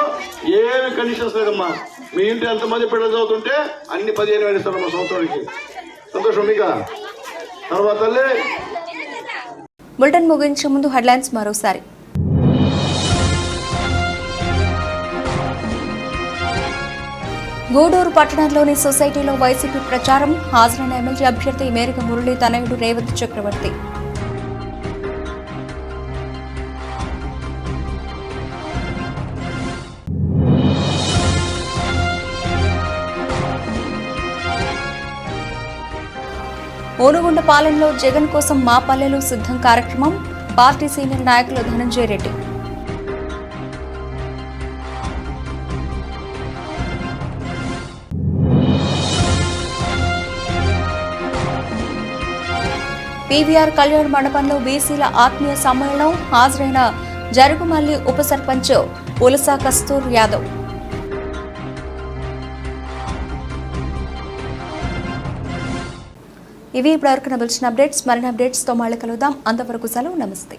ఏమి కండిషన్స్ లేదమ్మా. మీ ఇంట్లో ఎంతమంది పిల్లలు చదువుతుంటే అన్ని 15,000 ఇస్తారమ్మా సంవత్సరానికి. సంతోషం మీక. తర్వాత తల్లి బులెటిన్ ముగించే ముందు హెడ్లైన్స్ మరోసారి. గూడూరు పట్టణంలోని సొసైటీలో వైసీపీ ప్రచారం. హాజరైన ఎమ్మెల్యే అభ్యర్థి మేరక మురళి తనయుడు రేవంత్ చక్రవర్తి. ఓనుగుండపాలెంలో జగన్ కోసం మా పల్లెలు సిద్ధం కార్యక్రమం. పార్టీ సీనియర్ నాయకులు ధనంజయ రెడ్డి. పీవీఆర్ కళ్యాణ మండపంలో బీసీల ఆత్మీయ సమ్మేళనం. హాజరైన జరుగుమల్లి ఉప సర్పంచ్ ఉలసా కస్తూర్ యాదవ్. ఇవి ఇప్పటివరకు నడిచిన అప్డేట్స్. మరిన్ని అప్డేట్స్తో మళ్ళీ కలుద్దాం. అంతవరకు సెలవు. నమస్తే.